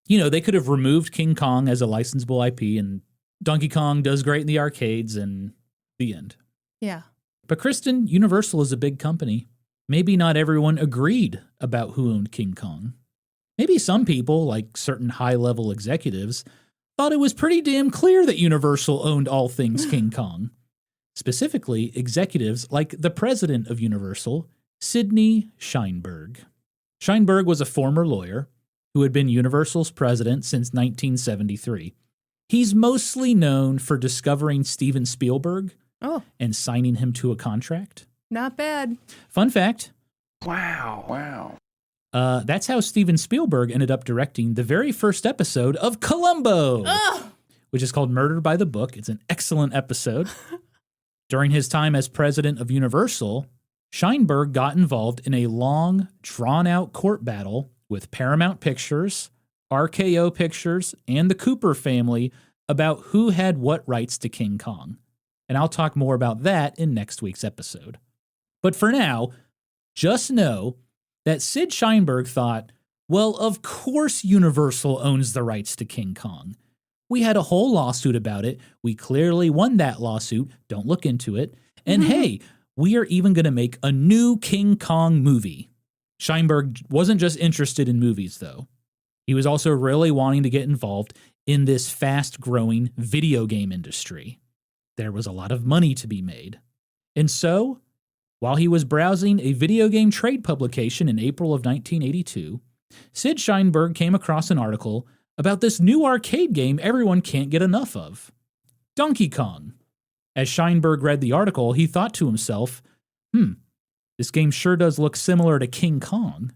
You know, they could have removed King Kong as a licensable IP and Donkey Kong does great in the arcades and the end. Yeah. But Kristen, Universal is a big company. Maybe not everyone agreed about who owned King Kong. Maybe some people, like certain high-level executives, thought it was pretty damn clear that Universal owned all things King Kong. Specifically, executives like the president of Universal, Sidney Sheinberg. Sheinberg was a former lawyer who had been Universal's president since 1973. He's mostly known for discovering Steven Spielberg and signing him to a contract. Not bad. Fun fact. Wow. That's how Steven Spielberg ended up directing the very first episode of Columbo, which is called Murder by the Book. It's an excellent episode. During his time as president of Universal, Sheinberg got involved in a long, drawn-out court battle with Paramount Pictures, RKO Pictures, and the Cooper family about who had what rights to King Kong. And I'll talk more about that in next week's episode. But for now, just know that Sid Sheinberg thought, well, of course Universal owns the rights to King Kong. We had a whole lawsuit about it. We clearly won that lawsuit. Don't look into it. And hey, we are even going to make a new King Kong movie. Sheinberg wasn't just interested in movies, though. He was also really wanting to get involved in this fast-growing video game industry. There was a lot of money to be made. And so, while he was browsing a video game trade publication in April of 1982, Sid Sheinberg came across an article about this new arcade game everyone can't get enough of, Donkey Kong. As Sheinberg read the article, he thought to himself, this game sure does look similar to King Kong,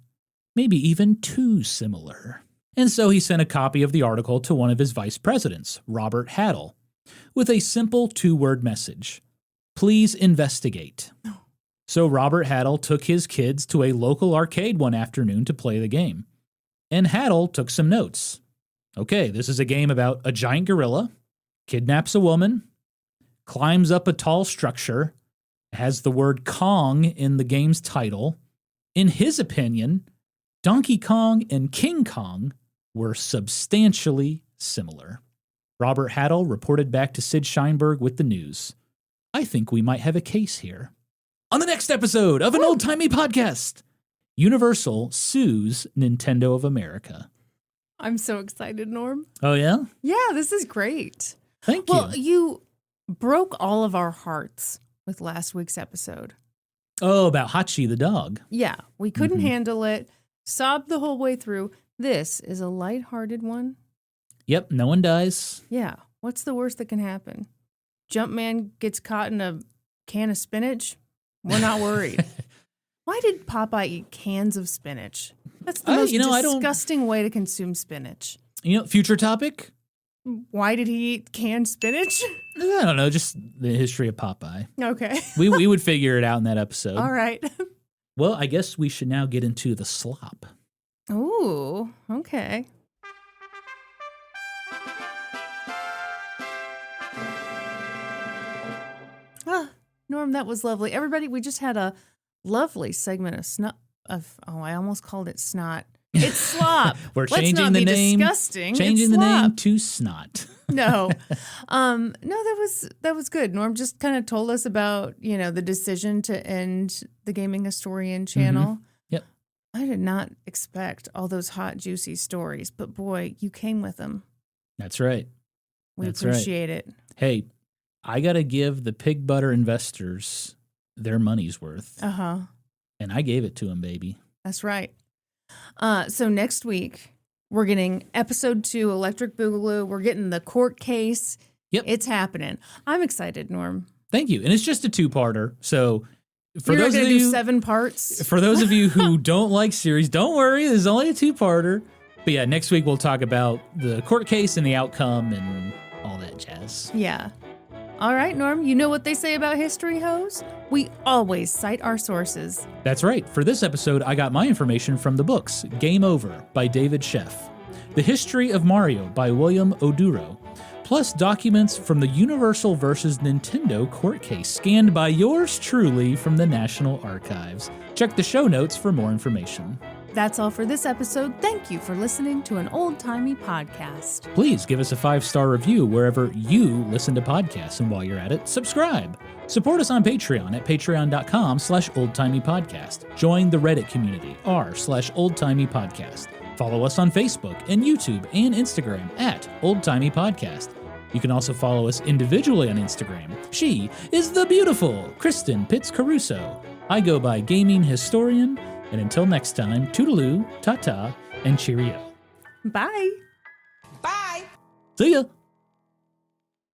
maybe even too similar. And so he sent a copy of the article to one of his vice presidents, Robert Haddle, with a simple 2-word message: please investigate. So Robert Haddle took his kids to a local arcade one afternoon to play the game. And Haddle took some notes. Okay, this is a game about a giant gorilla, kidnaps a woman, climbs up a tall structure, has the word Kong in the game's title. In his opinion, Donkey Kong and King Kong were substantially similar. Robert Haddle reported back to Sid Sheinberg with the news. I think we might have a case here. On the next episode of An Old Timey Podcast, Universal sues Nintendo of America. I'm so excited, Norm. Oh, yeah? Yeah, this is great. Thank you. Well, you broke all of our hearts with last week's episode. Oh, about Hachi the dog. Yeah, we couldn't handle it, sobbed the whole way through. This is a lighthearted one. Yep, no one dies. Yeah, what's the worst that can happen? Jumpman gets caught in a can of spinach? We're not worried. Why did Popeye eat cans of spinach? That's the most disgusting way to consume spinach. Future topic? Why did he eat canned spinach? I don't know, just the history of Popeye. Okay. We would figure it out in that episode. All right. Well, I guess we should now get into the slop. Ooh, okay. Norm, that was lovely. Everybody, we just had a lovely segment of snot. I almost called it snot. It's slop. We're changing the name. Disgusting. Changing the name to snot. No, that was good. Norm just kind of told us about the decision to end the Gaming Historian channel. Yep. I did not expect all those hot, juicy stories, but boy, you came with them. That's right. We appreciate it. Hey, I got to give the pig butter investors their money's worth. Uh-huh. And I gave it to them, baby. That's right. So next week, we're getting episode 2, Electric Boogaloo. We're getting the court case. Yep. It's happening. I'm excited, Norm. Thank you. And it's just a 2-parter. So You're not going to do 7 parts? For those of you who don't like series, don't worry. There's only a 2-parter. But yeah, next week we'll talk about the court case and the outcome and all that jazz. Yeah. All right, Norm, you know what they say about history hoes? We always cite our sources. That's right. For this episode, I got my information from the books Game Over by David Sheff, The History of Mario by William Audureau, plus documents from the Universal versus Nintendo court case scanned by yours truly from the National Archives. Check the show notes for more information. That's all for this episode. Thank you for listening to An Old Timey Podcast. Please give us a 5-star review wherever you listen to podcasts. And while you're at it, subscribe. Support us on Patreon at patreon.com/oldtimeypodcast. Join the Reddit community, r/oldtimeypodcast. Follow us on Facebook and YouTube and Instagram at Old Timey Podcast. You can also follow us individually on Instagram. She is the beautiful Kristen Pitts Caruso. I go by Gaming Historian. And until next time, toodaloo, ta-ta, and cheerio. Bye. Bye. See ya.